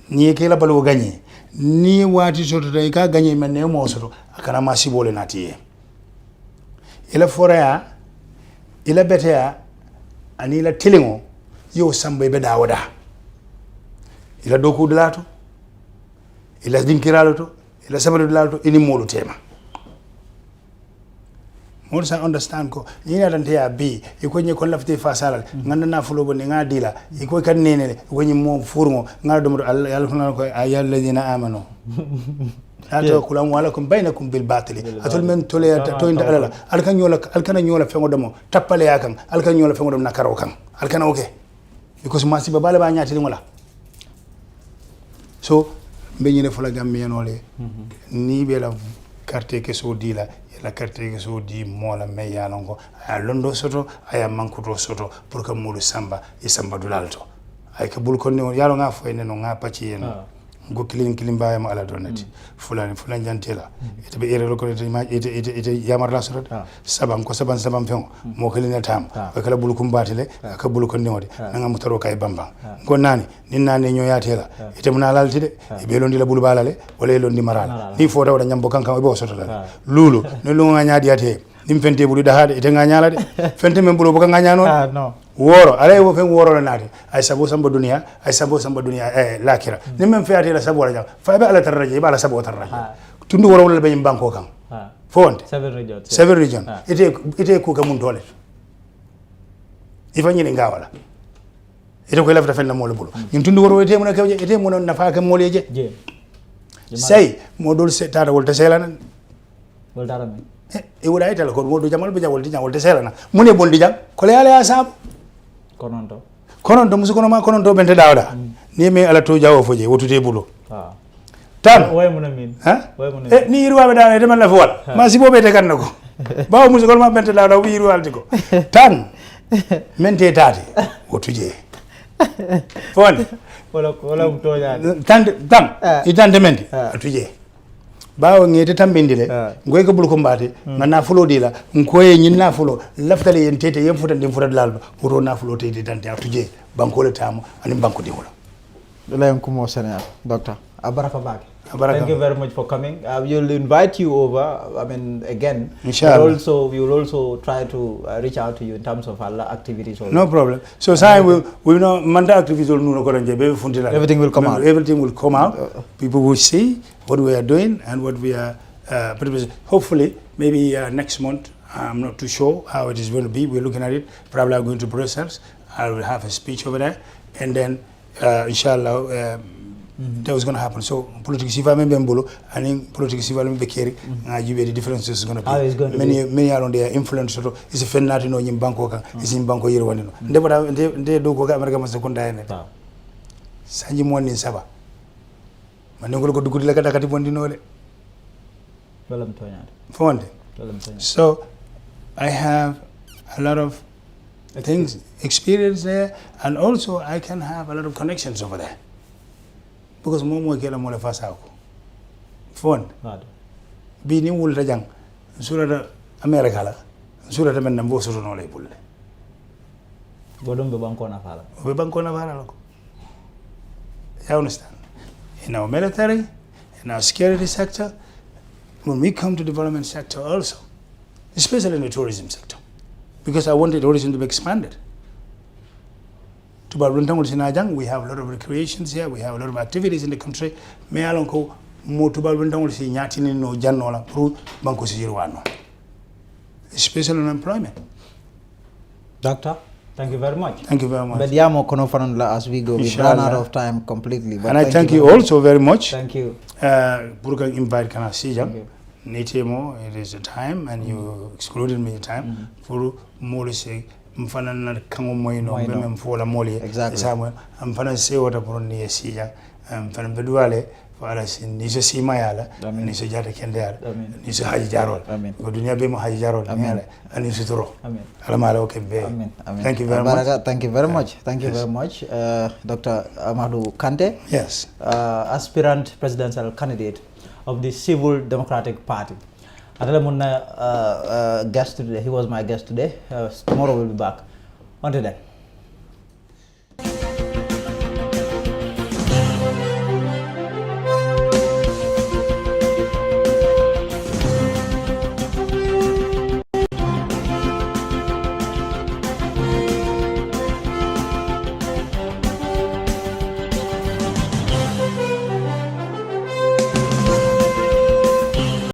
ni ke la baluo gagné ni wati soto tay ka gagné men ne mo soto akana ma sibole natiye ila foraya ila betea ani la tilingo yo sambe be dawada ila doku dalato ila dinkiralo to ila sabado dalato ini molu tema mo sa understand ko ni na tante ya bi e ko nyi ko lafte fa salal nganda na fulo bo ni ngadila e ko kan nene ko nyi mo furmo ngado mo yalla ko ayal ladina amanu ato kulam walakum bainakum bil batil atul men tole to inda alala alkana nyola fengo demo tapale yakan alkana nyola fengo demo nakaro kan alkana okay because masiba bale ba nyaati ngola so benyine fula gambien ole ni be la carte ke so dila la carte ke so di mola me yalongo a londo soto aya mankuto soto pour que mulu samba e samba dulalto ay ka bul ko ne yalo nga fo ene no nga paci en go kilin baye ma ala donati fulan jantela ite be ere ko ite yamar la soto saban fen mo kilin tam ko kala bul kum batele ka bul ko ne wodi nga mutaro kay bamba ko nani nin nani nyo yatela ite mun alalti de e be londi la bul balale wala londi maral ni fo dawda nyambo kankan e bo soto la lulu ne lu nga nyaadi ate nim fente bulu da hade ite nga nyala de fente men bulu ko nga nyano no woro alay wo fen woro la nati ay sabo samba dunia lakira nim men fiati la sabo la fa be ala tarraje ba la sabo tarraje tundu woro la be banko kan fonde seven region ite ko kamun dole ifa nyini ngawala ite ko lafta fen na molo bulu ñun tundu woro ite mun kawje ite mun nafa ka moleje sey modol se tata wolta selana wolta ram e wura ite la ko wodo jamal be wolta selana mune bondi jam ko le ala asab kononto musukono ma kononto bente dawda ni me ala to jawo foje wotute bulo tan way mun min ni yirwa be dawda de man la fowal ma sibo be te kan nako bawo musukono ma bente dawda wi yirwa altiko tan mente tati wotuje fon wala to ya tan itande mente atuje bawo ngete tambindile ngoy ko bul ko mbati ngana fulo dila ngoye nyinna fulo laftale yen tete yem futan dim futat lalba wuro na fulo tete dante atuje banko le tamu ani banko di wala layam ko mo Sénégal docteur abaraka baki thank you very much for coming we'll invite you over again. Inshallah. We will also try to reach out to you in terms of our activities also. No problem. So we know manda activities will no everything will come out. Everything will come out. People will see what we are doing and what we are hopefully maybe next month. I'm not too sure how it is going to be. We're looking at it. Probably I'm going to Brussels. I will have a speech over there and then inshallah that was going to happen. So politics if I remember Mbolo and politics if I remember Bekeri the difference is going to be many around their influence is a fenat no in Bangkok is in Bangkok year one they do go America mas sekunda ene sanji moni saba manengol ko dugudi la kati bondi no le balam tonya so I have a lot of things experience there and also I can have a lot of connections over there because momo kela mo le fasa ko fon bi ni wul tajang surata America la surata men nambo soto no lay bulle bodom be banko na fala ko you understand in our military in our security sector when we come to development sector also, especially in the tourism sector, because I wanted tourism to be expanded. We have a lot of recreations here, we have a lot of activities in the country. Especially on employment. Doctor, thank you very much. Thank you very much. But as we go, we've run out of time completely. But and I thank you also very much. Thank you. Invite Kana Sijang. It is a time, and you excluded me a time for more say. Exactly. I'm gonna say what about the Sijang. I'm gonna be Nisa Simayala, Nisa Jata Kendar, Nisa Hajarol, Godunia Bemo Hajarol, and Nisa Toro. Alamalo Kebe. Thank you very much. Thank you very much. Thank you very much. Dr. Amadou Kanteh. Yes. Aspirant presidential candidate of the Civil Democratic Party. Guest today. He was my guest today. Tomorrow we'll be back. Until then.